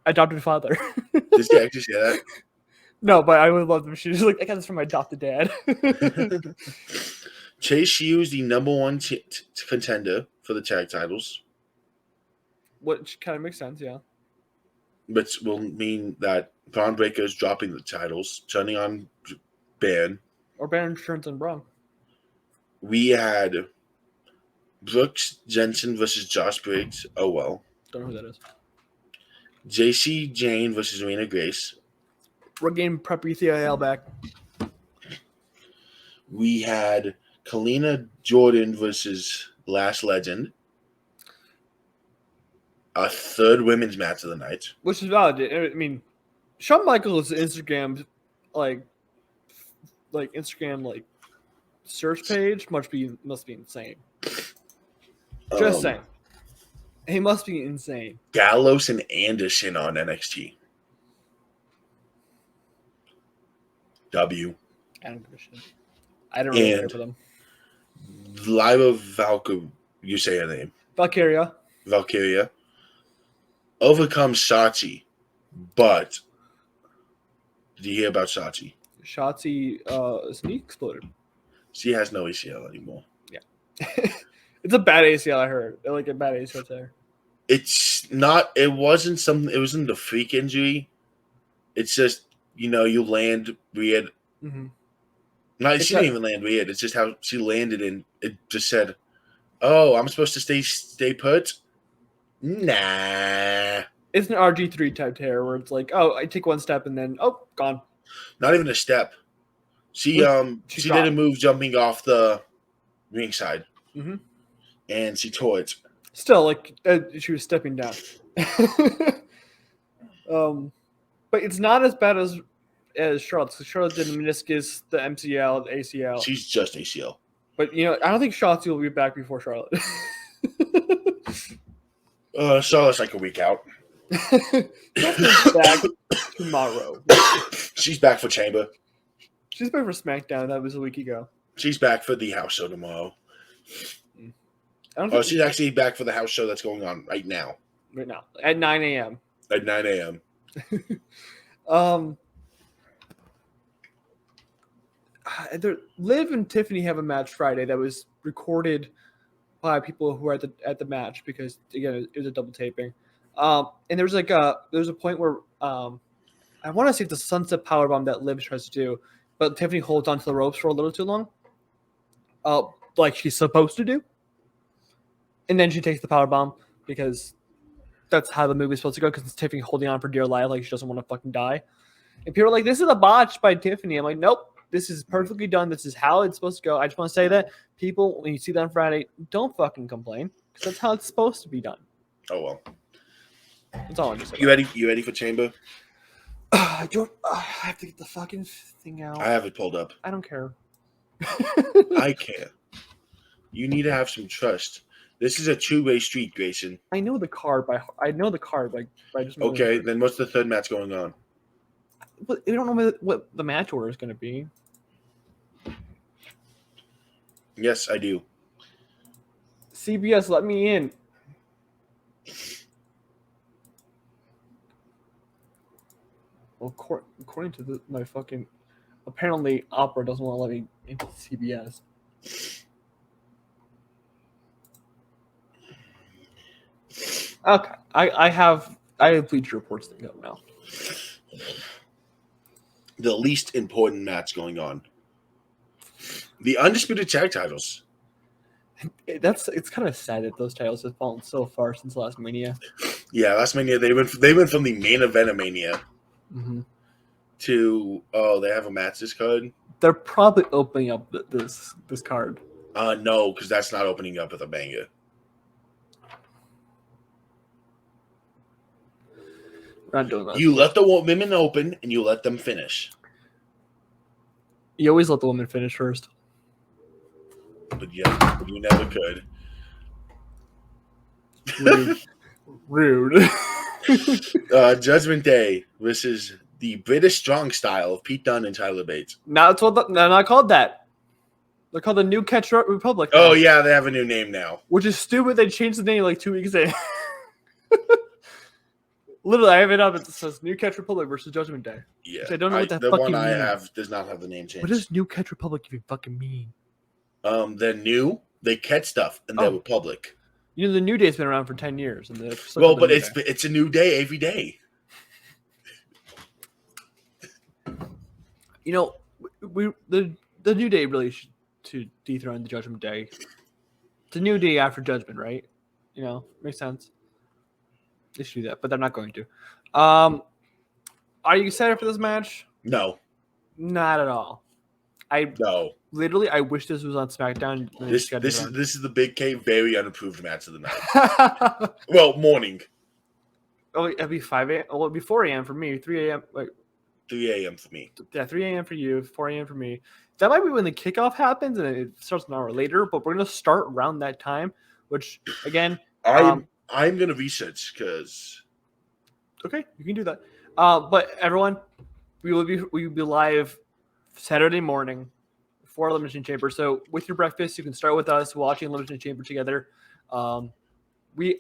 adopted father. Did you actually say that? No, but I would love them. She's like, I got this from my adopted dad. Chase Hughes, the number one contender for the tag titles. Which kind of makes sense, yeah. But will mean that Braun Breaker is dropping the titles, turning on Baron. Or Baron turns on Braun. We had Brooks Jensen versus Josh Briggs. Oh, well. Don't know who that is. JC Jane versus Rena Grace. We're getting Preppy CIL back. We had Kalina Jordan versus Last Legend. Our third women's match of the night. Which is valid. I mean, Shawn Michaels' Instagram, like Instagram, search page must be insane. Just saying. He must be insane. Gallows and Anderson on NXT. W. I don't give a shit. I don't really care for them. Lyra Valkyria, you say her name. Valkyria overcomes Shotzi, but did you hear about Shotzi? Shotzi, knee exploded. She has no ACL anymore. Yeah. It's a bad ACL, I heard. Like a bad ACL there. It's not, it wasn't a freak injury. It's just, you land weird. Mm-hmm. No, she didn't even land weird. It's just how she landed, and it just said, "Oh, I'm supposed to stay put." Nah. It's an RG3 type tear where it's like, oh, I take one step and then, oh, gone. Not even a step. She did a move jumping off the ringside, and she tore it. Still, she was stepping down. But it's not as bad as Charlotte. So Charlotte did the meniscus, the MCL, the ACL. She's just ACL. But I don't think Shotzi will be back before Charlotte. Charlotte's like a week out. Back tomorrow. She's back for Chamber. She's back for SmackDown. That was a week ago. She's back for the house show tomorrow. She's actually back for the house show that's going on right now. Right now. At 9 a.m. At 9 a.m. Liv and Tiffany have a match Friday that was recorded by people who were at the match because, again, it was a double taping. And there was a point where I want to see if the sunset powerbomb that Liv tries to do, but Tiffany holds onto the ropes for a little too long, like she's supposed to do. And then she takes the powerbomb because that's how the movie's supposed to go, because it's Tiffany holding on for dear life like she doesn't want to fucking die. And people are like, this is a botch by Tiffany. I'm like, nope. This is perfectly done. This is how it's supposed to go. I just want to say that people, when you see that on Friday, don't fucking complain, because that's how it's supposed to be done. Oh, well. That's all I'm just saying. You ready for Chamber? I have to get the fucking thing out. I have it pulled up. I don't care. I care. You need to have some trust. This is a two-way street, Grayson. I know the card by just. Okay, then what's the third match going on? But we don't know what the match order is going to be. Yes, I do. CBS, let me in. Well, according to my fucking... Apparently, Opera doesn't want to let me into CBS. Okay. I have Bleacher Reports thing up now. The least important match going on. The undisputed tag titles. It's kind of sad that those titles have fallen so far since last Mania. Yeah, last Mania they went from the main event of Mania to they have a matches card. They're probably opening up this card. No, because that's not opening up with a banger. We're not doing that. You let the women open and you let them finish. You always let the women finish first. But yeah, you never could. Rude. Judgment Day versus the British Strong Style of Pete Dunne and Tyler Bates. They're not called that. They're called the New Catch Republic. Oh yeah, they have a new name now. Which is stupid. They changed the name like 2 weeks in. Literally, I have it up. It says New Catch Republic versus Judgment Day. Yeah, I don't know what that the fucking one I means. have does not have the name changed. What does New Catch Republic even fucking mean? They're new. They catch stuff, and they're Republic. You know, the New Day's been around for 10 years, and but it's a new day every day. You know, the New Day really should dethrone the Judgment Day. It's a new day after Judgment, right? You know, makes sense. They should do that, but they're not going to. Are you excited for this match? No, not at all. No. Literally, I wish this was on SmackDown. This is the Big K very unapproved match of the night. Well, morning. Oh, it'd be 5 a.m. Well, it'd be 4 a.m. for me. 3 a.m. Like 3 a.m. for me. Yeah, 3 a.m. for you, 4 a.m. for me. That might be when the kickoff happens, and it starts an hour later. But we're gonna start around that time. Which again, I'm gonna research because. Okay, you can do that. But everyone, we will be live Saturday morning for Elimination Chamber. So with your breakfast, you can start with us watching Elimination Chamber together. We're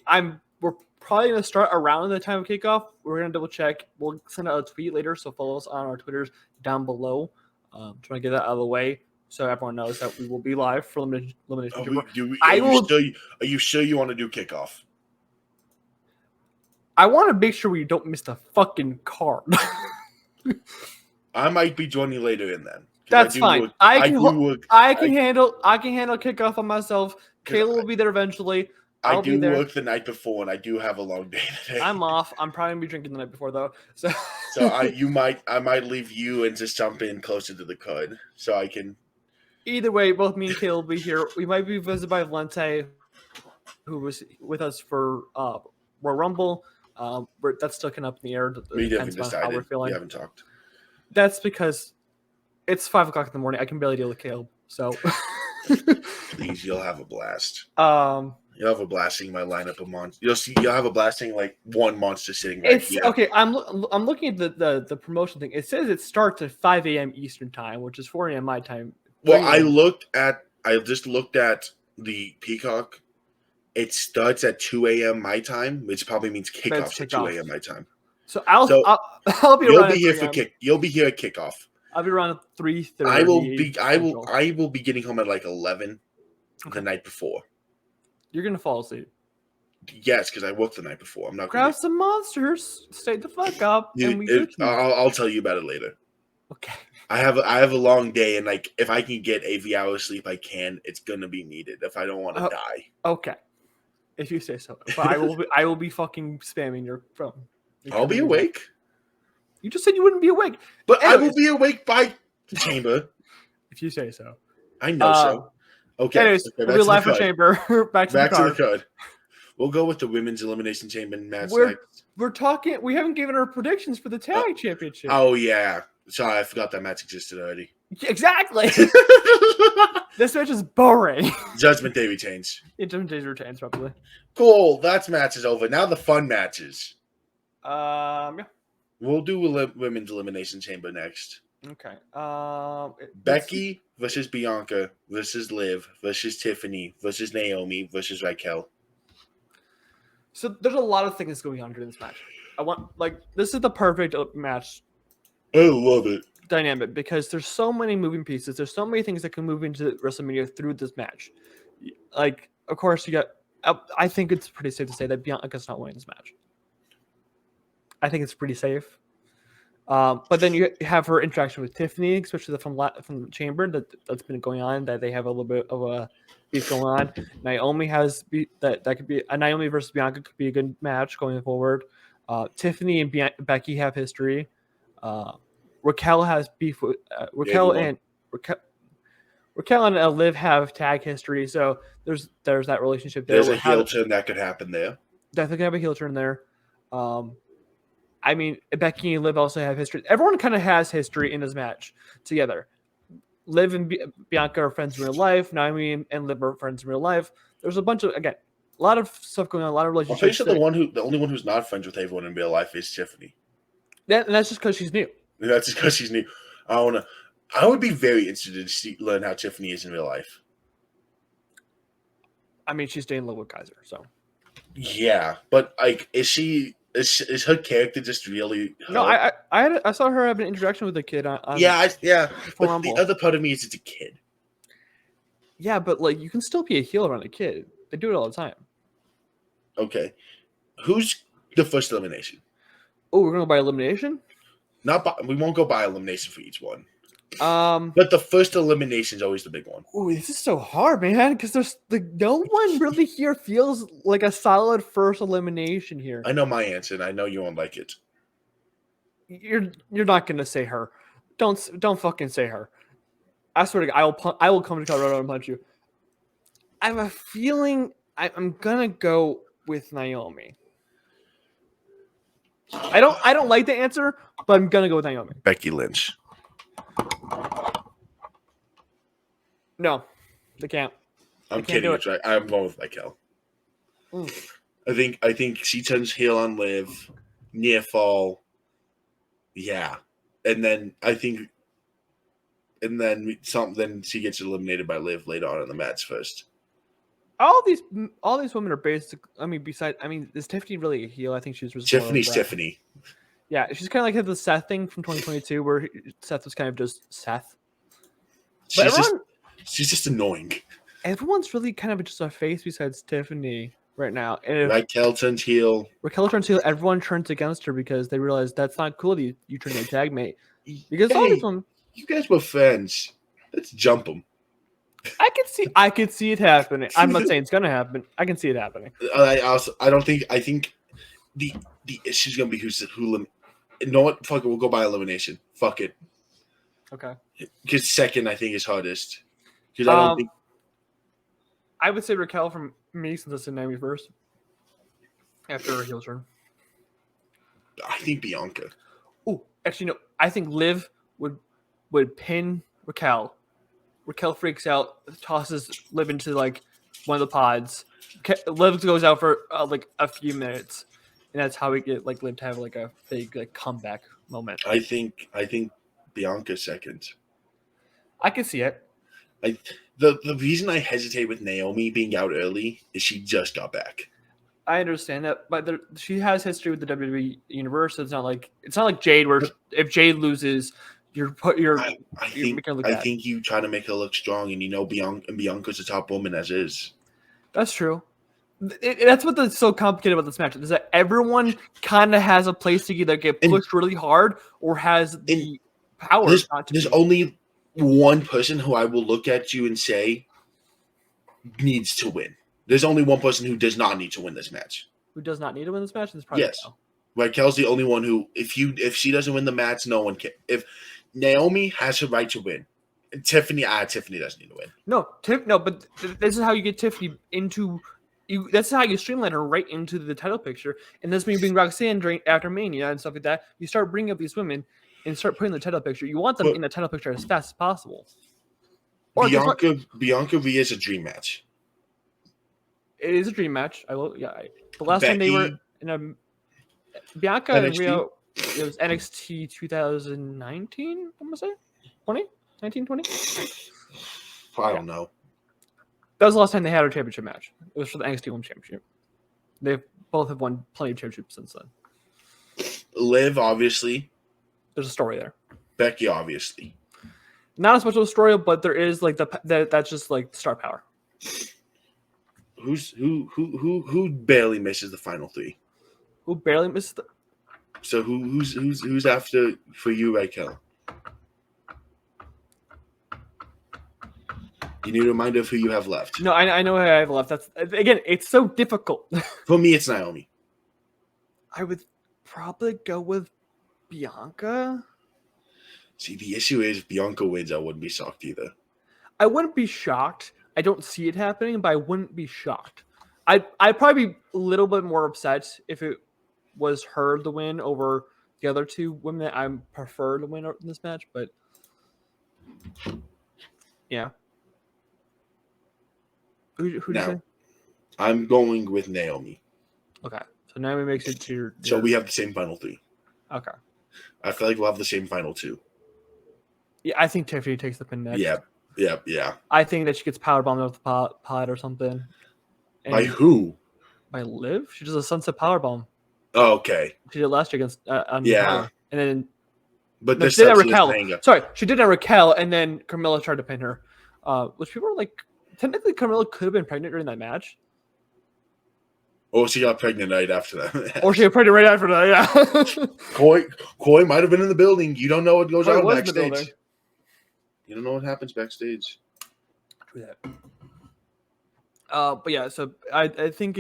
probably gonna start around the time of kickoff. We're gonna double check. We'll send out a tweet later, so follow us on our Twitters down below. Trying to get that out of the way so everyone knows that we will be live for Elimination Chamber. Are you sure you want to do kickoff? I want to make sure we don't miss the fucking card. I might be joining later in then. That's fine. I can handle kickoff on myself. Kayla will be there eventually. I do work the night before, and I do have a long day today. I'm off. I'm probably gonna be drinking the night before though. So I might leave you and just jump in closer to the card so I can. Either way, both me and Kayla will be here. We might be visited by Valente, who was with us for Royal Rumble. That's still kind of up in the air. We haven't decided. How we're feeling. We haven't talked. That's because it's 5 o'clock in the morning. I can barely deal with Caleb. So please, you'll have a blast. You'll have a blast seeing my lineup of monsters. You'll have a blast seeing like one monster sitting right here. Okay, I'm looking at the promotion thing. It says it starts at 5 a.m. Eastern time, which is 4 a.m. my time. Well, I just looked at the Peacock. It starts at 2 a.m. my time, which probably means kickoffs at 2 a.m. my time. So I'll be around. You'll be here at kickoff. I'll be around 3:30. I will be getting home at like 11 the night before. You're gonna fall asleep. Yes, because I worked the night before. I'm not grab some monsters. Stay the fuck up. I'll tell you about it later. Okay. I have a long day, and like if I can get 8 hours sleep, I can. It's gonna be needed if I don't want to die. Okay. If you say so. But I will be fucking spamming your phone. I'll be awake. You just said you wouldn't be awake. But anyways, I will be awake by the chamber. If you say so. I know so. Okay. Anyways, we'll be live for chamber. Back to the card. We'll go with the women's elimination chamber match next. We're talking. We haven't given our predictions for the tag championship. Oh yeah. Sorry, I forgot that match existed already. Exactly. This match is boring. Judgment Day retains. Judgment Day retains, probably. Cool. That match is over. Now the fun matches. Yeah. We'll do women's elimination chamber next. Okay. Becky versus Bianca versus Liv versus Tiffany versus Naomi versus Raquel. So there's a lot of things going on during this match. This is the perfect match. I love it. Dynamic because there's so many moving pieces. There's so many things that can move into WrestleMania through this match. Like, of course, you got. I think it's pretty safe to say that Bianca's not winning this match. I think it's pretty safe. But then you have her interaction with Tiffany, especially from the chamber that's been going on. That they have a little bit of a beef going on. Naomi that could be a Naomi versus Bianca could be a good match going forward. Tiffany and Becky have history. Raquel has beef with Raquel and Liv have tag history, so there's that relationship there. There's a heel turn that could happen there. Definitely have a heel turn there. I mean, Becky and Liv also have history. Everyone kind of has history in this match together. Liv and Bianca are friends in real life. Naomi and Liv are friends in real life. There's a bunch of, again, a lot of stuff going on, a lot of relationships. I'm pretty sure the only one who's not friends with everyone in real life is Tiffany. And that's just because she's new. That's just because she's new. I would be very interested to learn how Tiffany is in real life. I mean, she's dating Lobo Kaiser, so. Yeah, but like, is her character just really? Her? No, I saw her have an interaction with a kid on yeah. But Rumble. the other part of me is it's a kid. Yeah, but like you can still be a heel around a kid. They do it all the time. Okay, who's the first elimination? Oh, we're gonna go by elimination. We won't go by elimination for each one. But the first elimination is always the big one. Oh, this is so hard, man, because there's no one really here feels like a solid first elimination here. I know my answer, and I know you won't like it. You're not gonna say her. Don't fucking say her. I swear to God, I will come to Colorado and punch you. I have a feeling I'm gonna go with Naomi. I don't like the answer, but I'm gonna go with Naomi. Becky Lynch. No, they can't. I'm kidding. Right. I'm going with Raquel. I think she turns heel on Liv, near fall. Yeah, and then then she gets eliminated by Liv later on in the match first. All these women are basic. I mean, is Tiffany really a heel? I think she's Tiffany. Yeah, she's kind of like the Seth thing from 2022, where Seth was kind of just Seth. She's just annoying. Everyone's really kind of just a face besides Tiffany right now. And if Raquel turns heel, everyone turns against her because they realize that's not cool that you turn your tag mate. Because you guys were friends. Let's jump them. I could see it happening. I'm not saying it's gonna happen. I can see it happening. I think the issue's gonna be who. You know what? Fuck it. We'll go by elimination. Fuck it. Okay. Because second, I think, is hardest. Because I don't think. I would say Raquel from me since it's in Naomi first. After her heel turn. I think Bianca. Oh, actually, no. I think Liv would pin Raquel. Raquel freaks out, tosses Liv into like one of the pods. Liv goes out for like a few minutes, and that's how we get like Liv to have like a big like comeback moment. I think Bianca second. I can see it. The reason I hesitate with Naomi being out early is she just got back. I understand that, but she has history with the WWE universe. So it's not like Jade, where if Jade loses, I think you try to make her look strong, and Bianca's the top woman as is. That's true. That's what's so complicated about this match is that everyone kind of has a place to either get pushed really hard or has the power. There's only one person who I will look at you and say needs to win. There's only one person who does not need to win this match. Who does not need to win this match? Yes. Raquel's the only one who, if she doesn't win the match, no one can. If Naomi has her right to win, Tiffany doesn't need to win. No, but this is how you get Tiffany into. That's how you streamline her right into the title picture, and this when you bring Roxanne after Mania and stuff like that. You start bringing up these women and start putting the title picture. You want them in the title picture as fast as possible. Bianca Rhea is a dream match. It is a dream match. I will. Yeah. The last time they were in a Bianca NXT? And Rhea, it was NXT 2019. I'm gonna say 19, 20. I don't know. That was the last time they had a championship match. It was for the NXT Women's Championship. They both have won plenty of championships since then. Liv, obviously. There's a story there. Becky, obviously. Not as much of a story, but there is like that's just like star power. Who barely misses the final three? Who barely misses So who's after for you, Raquel? You need a reminder of who you have left. No, I know who I have left. That's again, it's so difficult. For me, it's Naomi. I would probably go with Bianca. See, the issue is if Bianca wins, I wouldn't be shocked either. I wouldn't be shocked. I don't see it happening, but I wouldn't be shocked. I'd probably be a little bit more upset if it was her to win over the other two women that I prefer to win in this match. But yeah, who do you Now, say? I'm going with Naomi. Okay, so Naomi makes it to your. So we have the same final three. Okay. I feel like we'll have the same final two. Yeah, I think Tiffany takes the pin next. Yeah. I think that she gets powerbombed off the pod or something. By who? By Liv. She does a sunset powerbomb. Oh, okay. She did last year against Yeah. and then But no, this she did at time she was Raquel. paying up. Sorry, she did at Raquel, and then Carmella tried to pin her. Which people were like, technically Carmella could have been pregnant during that match, Or she got pregnant right after that. or she got pregnant right after that. Yeah, Coy might have been in the building. You don't know what goes Coy on was in the backstage. building. You don't know what happens backstage. True that. But yeah, so I think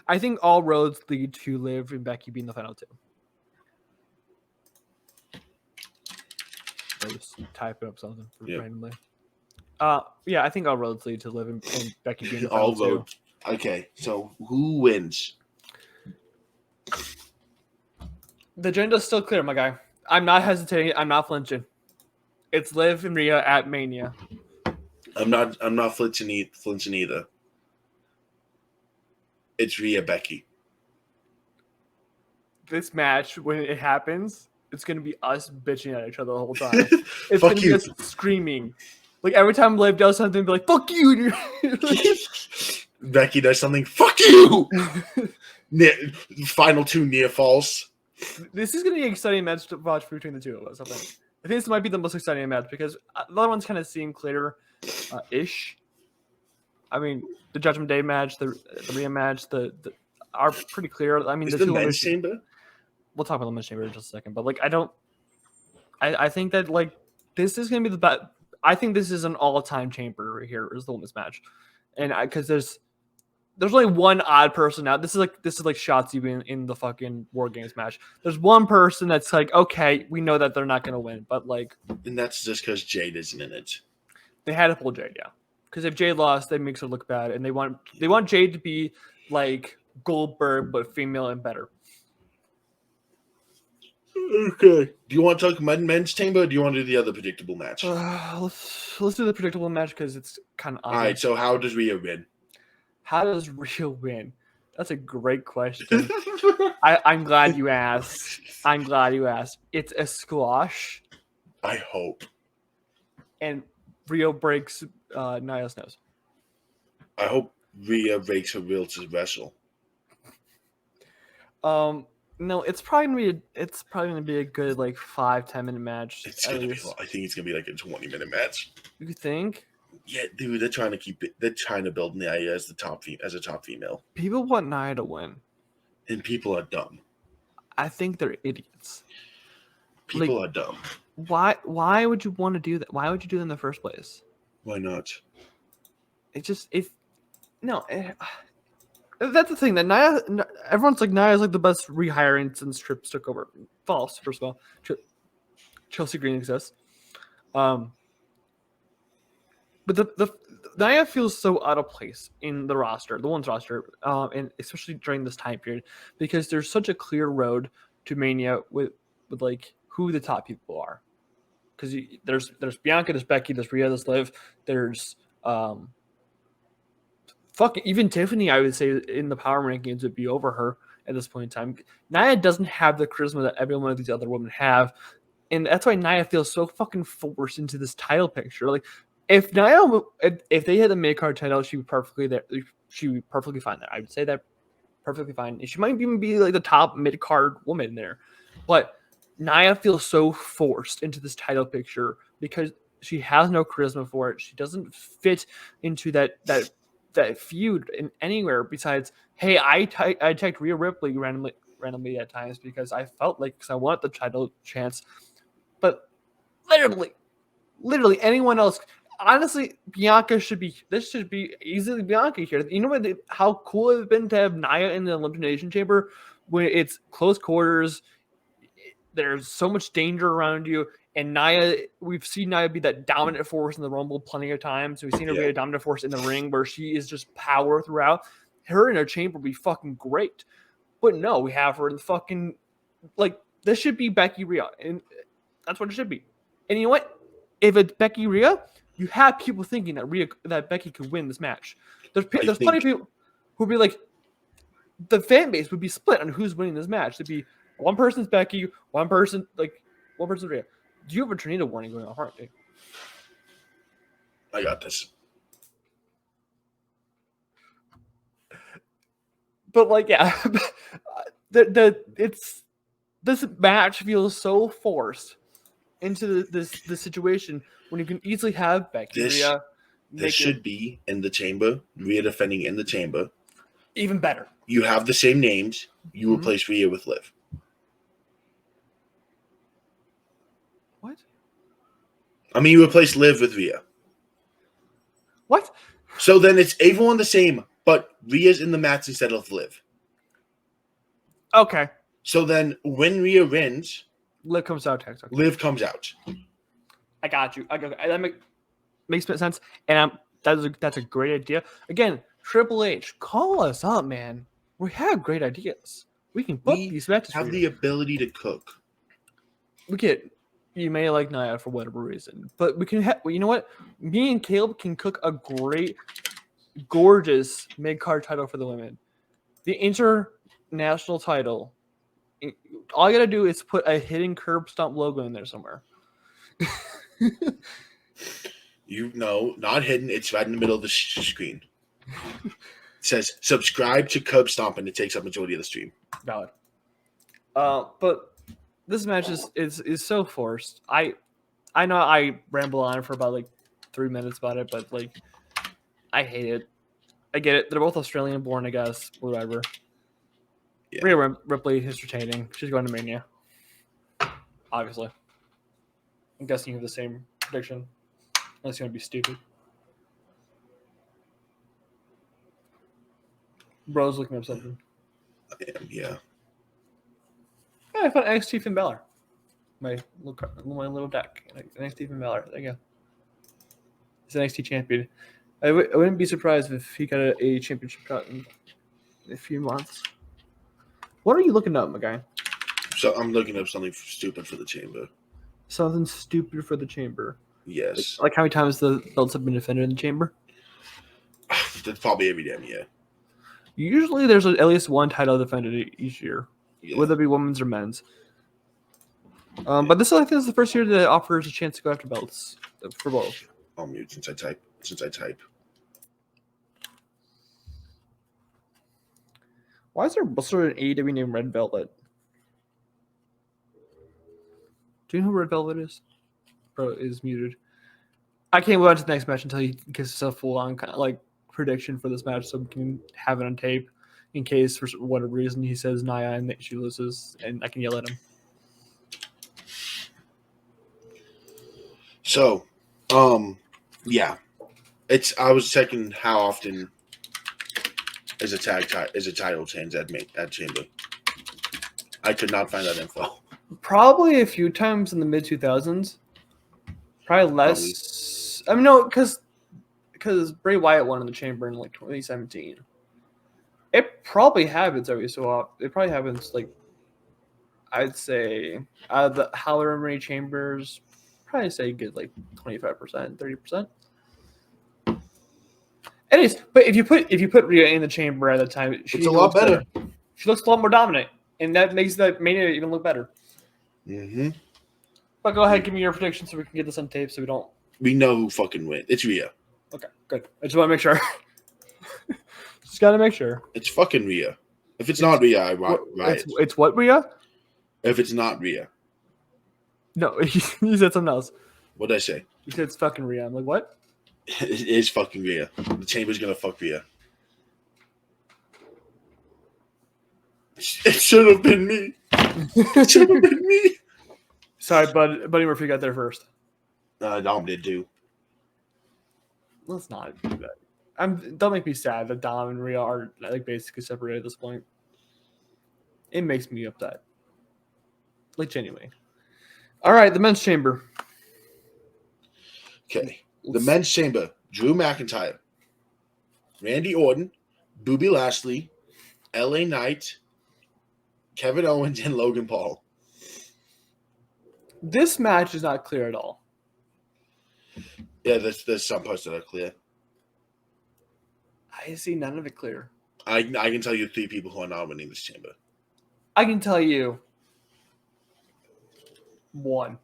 I think all roads lead to Liv and Becky being the final two. I was typing up something randomly. Yeah, I think all roads lead to Liv and Becky being the final All two. roads. Okay, so who wins? The agenda's still clear, my guy. I'm not hesitating. I'm not flinching. It's Liv and Rhea at Mania. I'm not flinching either. It's Rhea Becky. This match, when it happens, it's gonna be us bitching at each other the whole time. It's Fuck gonna you. be us screaming. Like every time Liv does something, be like, "Fuck you!" Becky does something. Fuck you. Final two near falls. This is gonna be an exciting match to watch between the two of us. I think this might be the most exciting match because the other ones kind of seem clear, ish. I mean, the Judgment Day match, the Rhea match, the are pretty clear. I mean, Is the the two men's women's chamber? We'll talk about the men's chamber in just a second. But like, I think that like this is gonna be the best. I think this is an all-time chamber right here is the women's match, and because there's only one odd person out. This is like Shotzi being in the fucking War Games match. There's one person that's like, okay, we know that they're not gonna win, but like, And that's just because Jade isn't in it. they had to pull Jade, yeah. Because if Jade lost, that makes her look bad, and they want Jade to be like Goldberg but female and better. Okay. Do you want to talk men's chamber or do you want to do the other predictable match? Let's do the predictable match because it's kind of All right, so how does Rhea win? How does Rhea win? That's a great question. I'm glad you asked. It's a squash, I hope. and Rhea breaks Nia's nose. I hope Rhea breaks her will to wrestle. No, it's probably gonna be a good like 5-10 minute match. It's gonna be. I think it's gonna be like a 20-minute match. You think? Yeah, dude, they're trying to keep it. They're trying to build Nia as a top female, People want Nia to win. and people are dumb. I think they're idiots. People are dumb. Why would you want to do that? Why would you do that in the first place? Why not? That's the thing that Nia. Everyone's like Nia's like the best rehiring since Trips took over. False, first of all. Chelsea Green exists. But the Nia feels so out of place in the roster, the women's roster, and especially during this time period, because there's such a clear road to Mania with like who the top people are. Because there's Bianca, there's Becky, there's Rhea, there's Liv, there's even Tiffany. I would say in the power rankings would be over her at this point in time. Nia doesn't have the charisma that every one of these other women have, and that's why Nia feels so fucking forced into this title picture. Like, if they had the mid card title, she would perfectly there. She would be perfectly fine there. I would say that perfectly fine. And she might even be like the top mid card woman there. But Nia feels so forced into this title picture because she has no charisma for it. She doesn't fit into that feud in anywhere besides, hey, I attacked Rhea Ripley randomly randomly at times because I felt like because I want the title chance, but literally anyone else. Honestly, Bianca should be. This should be easily Bianca here. You know what? How cool it would have been to have Nia in the Elimination Chamber when it's close quarters. There's so much danger around you, and Nia. We've seen Nia be that dominant force in the Rumble plenty of times. We've seen her be a dominant force in the ring where she is just power throughout. Her in her chamber would be fucking great, but no, we have her in the fucking like. This should be Becky Rhea, and that's what it should be. And you know what? If it's Becky Rhea, you have people thinking that Becky could win this match. There's plenty of people who would be like, the fan base would be split on who's winning this match. It'd be one person's Becky, one person's Rhea. Do you have a tornado warning going on, aren't you? I got this. But like, yeah, this match feels so forced into this situation when you can easily have Becky Rhea. This should be in the chamber. Rhea defending in the chamber. Even better. You have the same names. You replace Rhea with Liv. What? I mean, you replace Liv with Rhea. What? So then it's everyone the same, but Rhea's in the match instead of Liv. Okay. So then when Rhea wins, Liv comes out. Liv comes out. I got you. That makes sense. And that's a great idea. Again, Triple H, call us up, man. We have great ideas. We can book these matches. Have the ability to cook. You may like Nia for whatever reason, but we can. You know what? Me and Kaleb can cook a great, gorgeous mid-card title for the women. The international title. All you gotta do is put a hidden curb stomp logo in there somewhere. Not hidden. It's right in the middle of the screen. It says subscribe to Curb Stomp, and it takes up majority of the stream. Valid. But this match is so forced. I know I ramble on for about like 3 minutes about it, but like I hate it. I get it. They're both Australian born, I guess. Whatever. Yeah. Rhea Ripley is retaining. She's going to Mania. Obviously. I'm guessing you have the same prediction. Unless you want to be stupid. Bro's looking up something. I am, yeah. I found NXT Finn Balor. My little deck. NXT Finn Balor. There you go. He's an NXT champion. I wouldn't be surprised if he got a championship shot in a few months. What are you looking up, my guy? So I'm looking up something stupid for the chamber. Something stupid for the chamber. Yes. Like how many times the belts have been defended in the chamber? That's probably every damn year. Usually there's at least one title defended each year, whether it be women's or men's. But this, I think, is the first year that offers a chance to go after belts for both. I'll mute since I type. Why is there also an AEW named Red Velvet? Do you know who Red Velvet is? Bro is muted. I can't move on to the next match until he gives us a full-on kind of like prediction for this match, so we can have it on tape in case for whatever reason he says Nia and she loses, and I can yell at him. So, yeah, I was checking how often is a title change at Chamber. I could not find that info. Probably a few times in the mid 2000s. Probably less. I mean, no, because Bray Wyatt won in the Chamber in like 2017. It probably happens every so often. It probably happens like, I'd say out of however many chambers, probably say you get like 25%, 30%. Anyways, but if you put Rhea in the chamber at the time, it's a lot better. She looks a lot more dominant, and that makes that Mania even look better. Mm-hmm. But go ahead, give me your prediction so we can get this on tape, so we don't. We know who fucking wins. It's Rhea. Okay, good. I just want to make sure. Just gotta make sure. It's fucking Rhea. If it's not Rhea, I riot. It's what, Rhea? If it's not Rhea. No, he said something else. What'd I say? He said it's fucking Rhea. I'm like, what? It is fucking Rhea. The Chamber's gonna fuck Rhea. It should have been me. It should have been me. Sorry, Buddy Murphy got there first. Dom did too. Let's not do that. Don't make me sad that Dom and Rhea are like basically separated at this point. It makes me upset. Like genuinely. All right, the men's chamber. Okay. The men's chamber. Drew McIntyre. Randy Orton. Bobby Lashley. LA Knight. Kevin Owens and Logan Paul. This match is not clear at all. Yeah, there's some parts that are clear. I see none of it clear. I can tell you 3 people who are not winning this chamber. I can tell you one.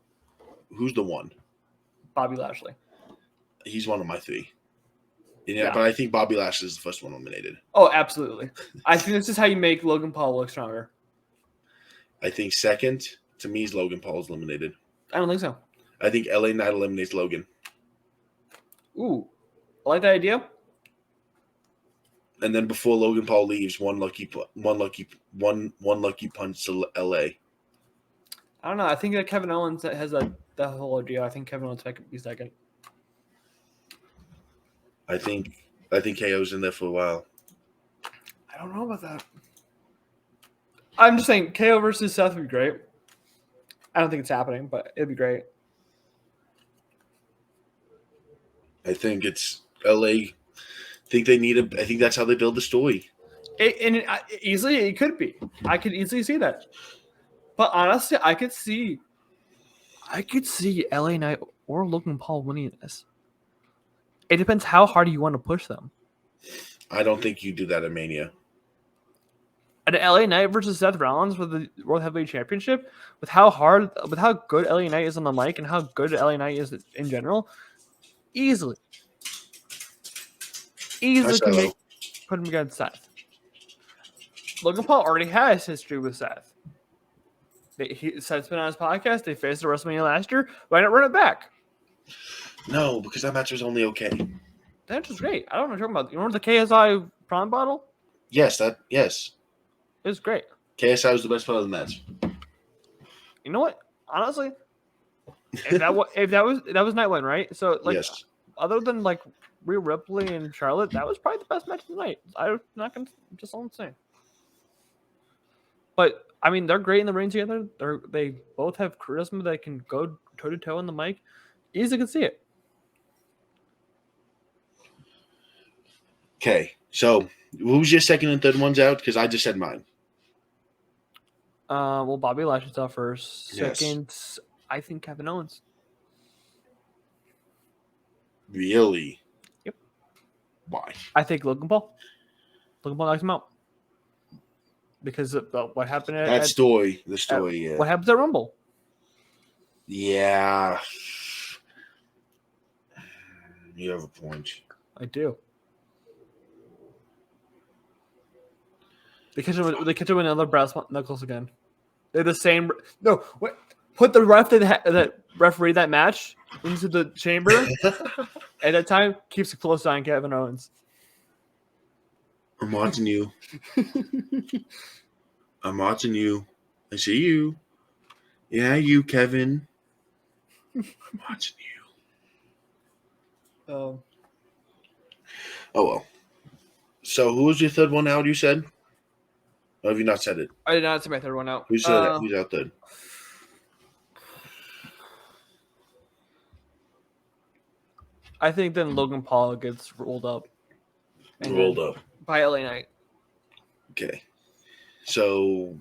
Who's the one? Bobby Lashley. He's one of my 3. Yeah, but I think Bobby Lashley is the first one eliminated. Oh, absolutely. I think this is how you make Logan Paul look stronger. I think second, to me, is Logan Paul is eliminated. I don't think so. I think LA Knight eliminates Logan. Ooh. I like that idea. And then before Logan Paul leaves, one lucky punch to LA. I don't know. I think that Kevin Owens has that whole idea. I think Kevin Owens might be second. I think KO's in there for a while. I don't know about that. I'm just saying KO versus Seth would be great. I don't think it's happening, but it'd be great. I think it's LA. I think that's how they build the story. Easily, it could be. I could easily see that. But honestly, I could see LA Knight or Logan Paul winning this. It depends how hard you want to push them. I don't think you do that at Mania. An LA Knight versus Seth Rollins for the World Heavyweight Championship, with how good LA Knight is on the mic and how good LA Knight is in general, easily can put him against Seth. Logan Paul already has history with Seth. Seth's been on his podcast. They faced at WrestleMania last year. Why not run it back? No, because that match was only okay. That match was great. I don't know what you're talking about. You remember the KSI prawn bottle? Yes. It was great. KSI was the best part of the match. You know what? Honestly, if that was night one, right? So yes. Other than like Rhea Ripley and Charlotte, that was probably the best match of the night. I'm not gonna just all I'm saying. But I mean, they're great in the ring together. They both have charisma that can go toe to toe on the mic. Easily can see it. Okay, so who's your second and third ones out? Because I just said mine. Well, Bobby Lashley's out first. Yes. Second, I think Kevin Owens. Really? Yep. Why? I think Logan Paul. Logan Paul knocks him out. Because of what happened at The story, yeah. What happens at Rumble? Yeah. You have a point. I do. They catch him with another brass knuckles again. They're the same. No, what? Put the that referee that match into the chamber. At that time, keeps a close eye on Kevin Owens. I'm watching you. I'm watching you. I see you. Yeah, you, Kevin. I'm watching you. Oh well. So who was your third one out, you said? Or have you not said it? I did not say my third one out. Who's out third? I think then Logan Paul gets rolled up. By LA Knight. Okay. So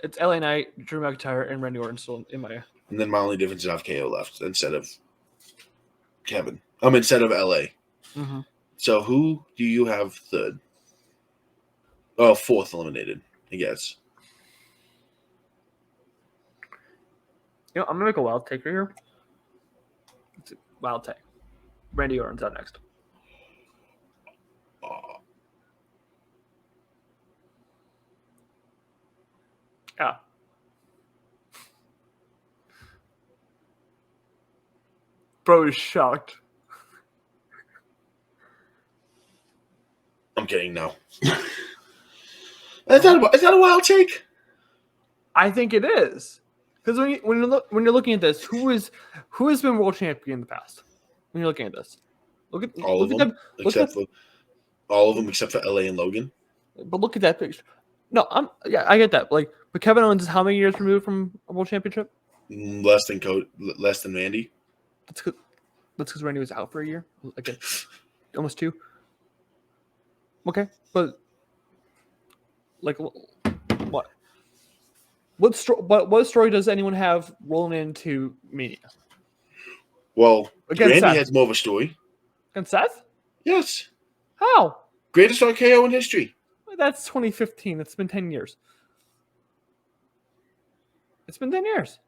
it's LA Knight, Drew McIntyre, and Randy Orton still in my. And then my only difference is I have KO left instead of Kevin. Instead of LA. Mm-hmm. So who do you have third? Oh, fourth eliminated, I guess. You know, I'm gonna make a wild take right here. It's a wild take. Randy Orton's out next. Yeah. Bro is shocked. I'm kidding, no. Is that a wild take? I think it is. Because when you're looking at this, who has been world champion in the past? When you're looking at this, look at them, all of them except for LA and Logan. But look at that picture. No, I get that. Like, but Kevin Owens is how many years removed from a world championship? Less than Randy. That's because Randy was out for a year, like almost 2. Okay, but like what? What story does anyone have rolling into Mania? Well, Against Randy Seth. has more of a story. Against Seth? Yes. How? Greatest RKO in history. That's 2015. It's been 10 years. It's been 10 years.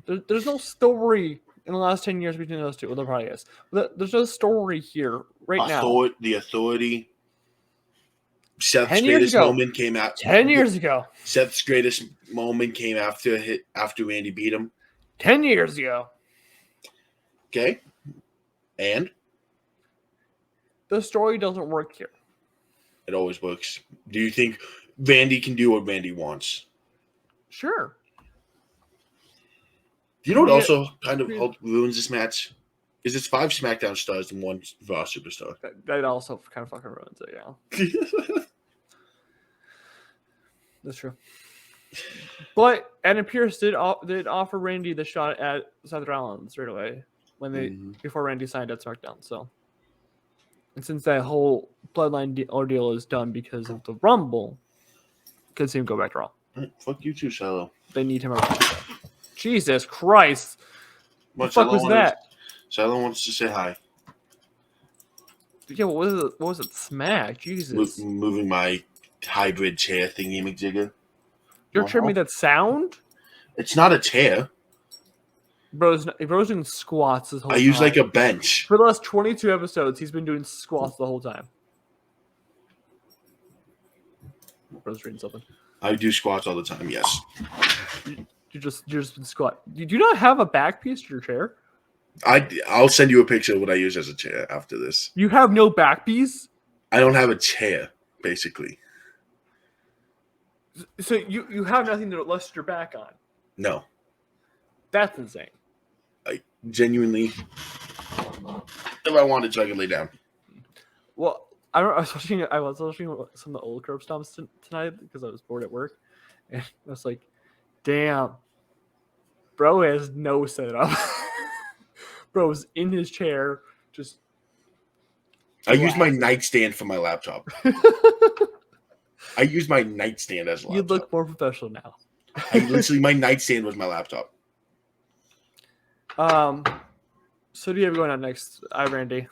There's no story in the last 10 years between those two. Well, there probably is. But there's no story here now. The Authority. Seth's 10 years greatest ago. moment came out. 10 years ago. Seth's greatest moment came after Randy beat him. 10 years ago. Okay. And? The story doesn't work here. It always works. Do you think Randy can do what Randy wants? Sure. Do you know what also kind of ruins this match? Is it's 5 SmackDown stars and 1 Raw superstar. That also kind of fucking ruins it, yeah. That's true. But Adam Pearce did offer Randy the shot at Seth Rollins right away before Randy signed at SmackDown. So, and since that whole bloodline ordeal is done because of the Rumble, could see him go back to Raw. Fuck you too, Shiloh. They need him around. Jesus Christ! What the fuck was that? Shiloh wants to say hi. Yeah, what was it? Smack, Jesus! Moving my hybrid chair thingy McJigger. You're telling me that sound? It's not a chair. Bro's doing squats this whole time. I use like a bench. For the last 22 episodes, he's been doing squats the whole time. Bro's reading something. I do squats all the time, yes. You just squat. You do not have a back piece to your chair? I'll send you a picture of what I use as a chair after this. You have no back piece? I don't have a chair, basically. So you have nothing to rest your back on? No. That's insane. I genuinely, if I wanted to, I could lay down. Well, I was watching some of the old curb stomps tonight because I was bored at work, and I was like, "Damn, bro has no setup." Bro's in his chair, just. I use my nightstand for my laptop. I use my nightstand as a laptop. You look more professional now. My nightstand was my laptop. So do you have going on next? Randy.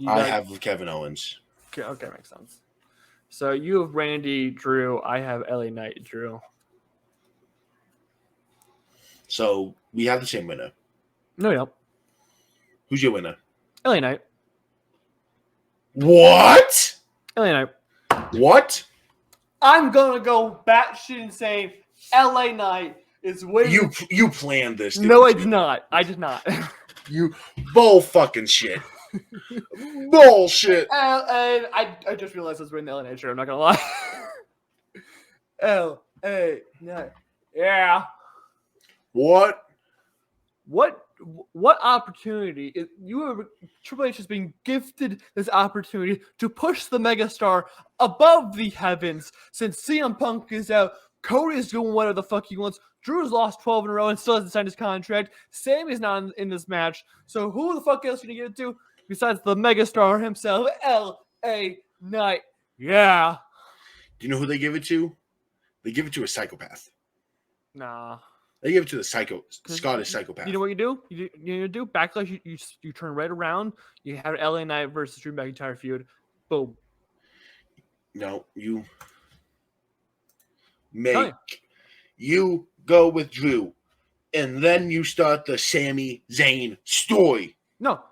I have Kevin Owens. Okay, makes sense. So you have Randy, Drew. I have LA Knight, Drew. So we have the same winner. No, you don't. Who's your winner? LA Knight. What? LA Knight. What? I'm gonna go batshit insane. LA Knight is way. You planned this? No, I did not. I did not. You bull fucking shit. Bullshit. And I just realized I was wearing the LA Knight shirt. I'm not gonna lie. LA Knight. Yeah. What? What opportunity is Triple H is being gifted this opportunity to push the megastar above the heavens since CM Punk is out. Cody is doing whatever the fuck he wants. Drew's lost 12 in a row and still hasn't signed his contract. Sammy's not in this match. So who the fuck else are you gonna give it to besides the megastar himself, LA Knight? Yeah. Do you know who they give it to? They give it to a psychopath. Nah. They give it to the Scottish psychopath. You know what you do? You do backlash. You turn right around. You have LA Knight versus Drew McIntyre feud. Boom. No, you go with Drew, and then you start the Sami Zayn story. No.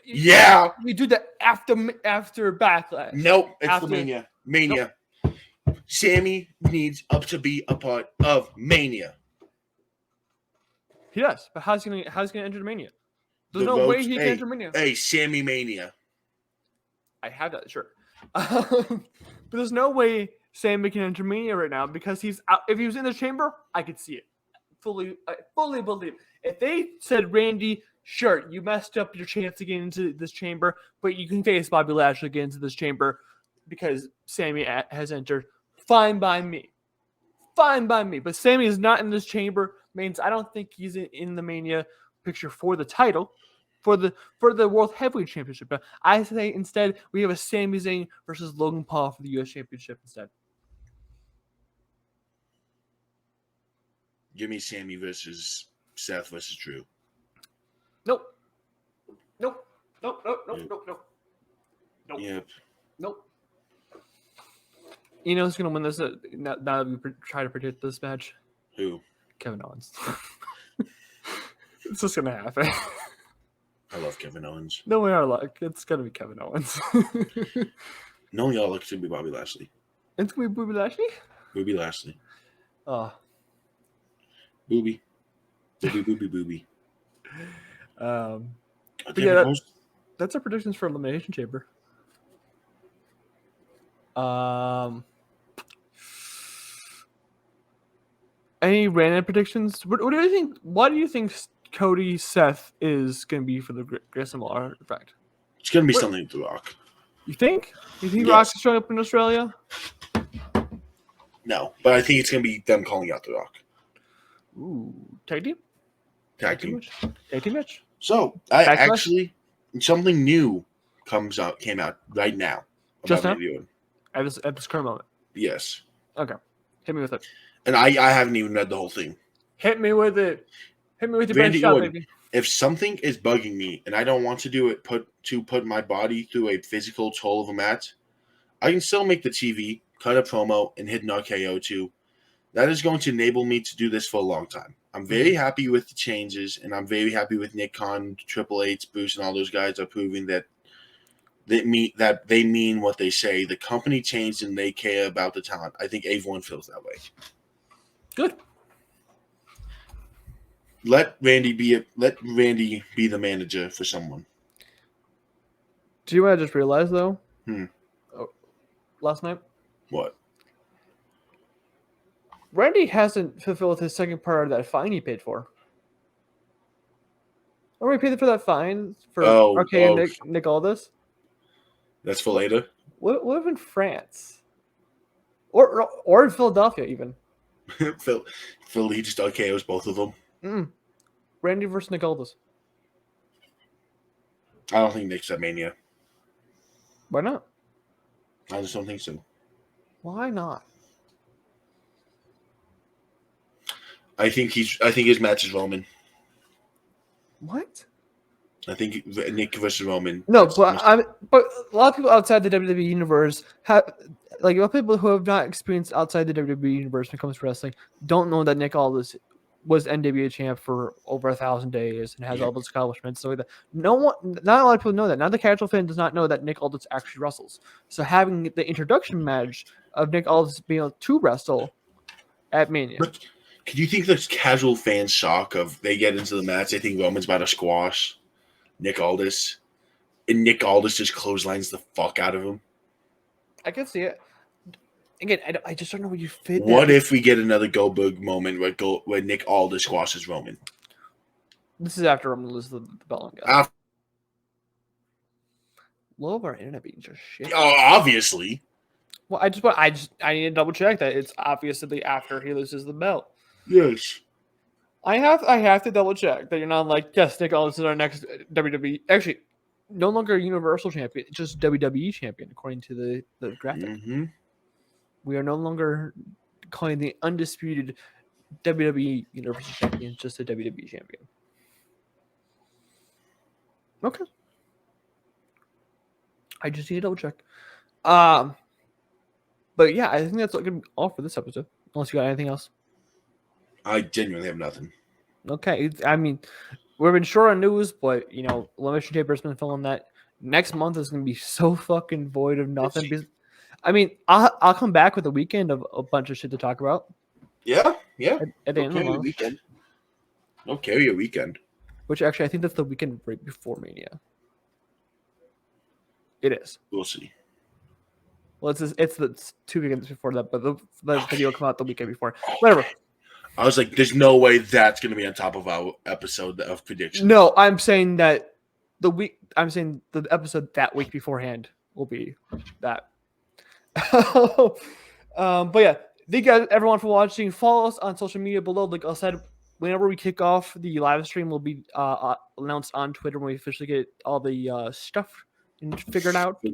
Yeah. We do that after backlash. Nope. It's the Mania. Mania. Nope. Sami needs to be a part of Mania. He does, but how's he gonna enter Mania? There's no way he can enter Mania. Hey, Sami Mania. I have that shirt. But there's no way Sammy can enter Mania right now because he's out. If he was in the chamber, I could see it. I fully believe. If they said, Randy, sure, you messed up your chance to get into this chamber, but you can face Bobby Lashley to get into this chamber because Sammy has entered. Fine by me. Fine by me. But Sammy is not in this chamber. Means I don't think he's in the Mania picture for the title, for the World Heavyweight Championship. But I say instead we have a Sami Zayn versus Logan Paul for the U.S. Championship instead. Give me Sammy versus Seth versus Drew. Nope. Nope. Nope. Nope. Nope. Yep. Nope. Nope. Nope. Yep. Nope. You know who's gonna win this? Now that we try to predict this match, Who? Kevin Owens. It's just gonna happen. I love Kevin Owens. No way our luck. It's gonna be Kevin Owens. No, y'all look to be Bobby Lashley. It's gonna be Bobby Lashley. Booby Lashley. Oh. Booby. Booby, booby, booby. But yeah, that's our predictions for Elimination Chamber. Any random predictions? What do you think? What do you think Cody Seth is going to be for the Grayson MORE effect? It's going to be something with The Rock. You think? You think Yes. Rock is showing up in Australia? No, but I think it's going to be them calling out The Rock. Ooh, tag team? Tag team. Tag team match? So, something new came out right now. Just now? Reviewing. At this current moment. Yes. Okay. Hit me with it. And I haven't even read the whole thing. Hit me with it. Hit me with your Randy best shot, Orton. baby. If something is bugging me and I don't want to do it, put my body through a physical toll of a match, I can still make the TV, cut a promo, and hit an RKO too. That is going to enable me to do this for a long time. I'm very happy with the changes, and I'm very happy with Nick Khan, Triple H, Bruce, and all those guys are proving that they mean what they say. The company changed and they care about the talent. I think everyone feels that way. Good. Let Randy be the manager for someone. Do you know what I just realized though? Last night? What? Randy hasn't fulfilled his second part of that fine he paid for. Remember he paid for that fine for and Nick Aldis? That's for later. What if in France? Or in Philadelphia even. Philly just RKOs both of them. Randy versus Nick Aldis. I don't think Nick's at Mania. Why not? I just don't think so. Why not? I think his match is Roman. What? I think Nick versus Roman. No, but a lot of people outside the WWE universe have, like, a lot of people who have not experienced outside the WWE universe when it comes to wrestling don't know that Nick Aldis was NWA champ for over 1,000 days and has all those accomplishments. So not a lot of people know that. Now the casual fan does not know that Nick Aldis actually wrestles. So having the introduction match of Nick Aldis being able to wrestle at Mania. But could you think the casual fan shock of they get into the match, they think Roman's about to squash Nick Aldis, and Nick Aldis just clotheslines the fuck out of him? I can see it. Again, I just don't know where you fit. What if we get another Goldberg moment where Nick Aldis squashes Roman? This is after Roman loses the belt and guy. Low of our internet being just shit. Oh, obviously. Well, I need to double check that it's obviously after he loses the belt. Yes. I have to double check that you're not like, yes, Nick Aldis is our next WWE. Actually, no longer Universal Champion, just WWE Champion, according to the graphic. Mm-hmm. We are no longer calling the undisputed WWE Universal Champion just a WWE Champion. Okay. I just need to double check. But yeah, I think that's going to be all for this episode. Unless you got anything else. I genuinely have nothing. Okay. I mean, we've been short on news, but, Elimination Chamber has been filming that. Next month is going to be so fucking void of nothing. I mean, I'll come back with a weekend of a bunch of shit to talk about. Yeah. At the end of the weekend. Don't carry a weekend. Which actually, I think that's the weekend right before Mania. It is. We'll see. Well, it's 2 weekends before that, but the video will come out the weekend before. Whatever. I was like, there's no way that's going to be on top of our episode of predictions. No, I'm saying that I'm saying the episode that week beforehand will be that. But yeah, thank you guys, everyone, for watching. Follow us on social media below. Like I said, whenever we kick off the live stream, will be announced on Twitter when we officially get all the stuff figured out.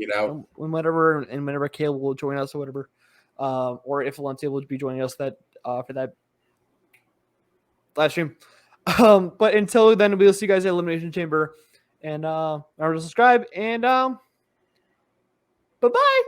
Whenever Kaleb will join us or whatever, or if Valencia will be joining us that for that live stream. But until then, we'll see you guys at Elimination Chamber, and remember to subscribe, and bye bye.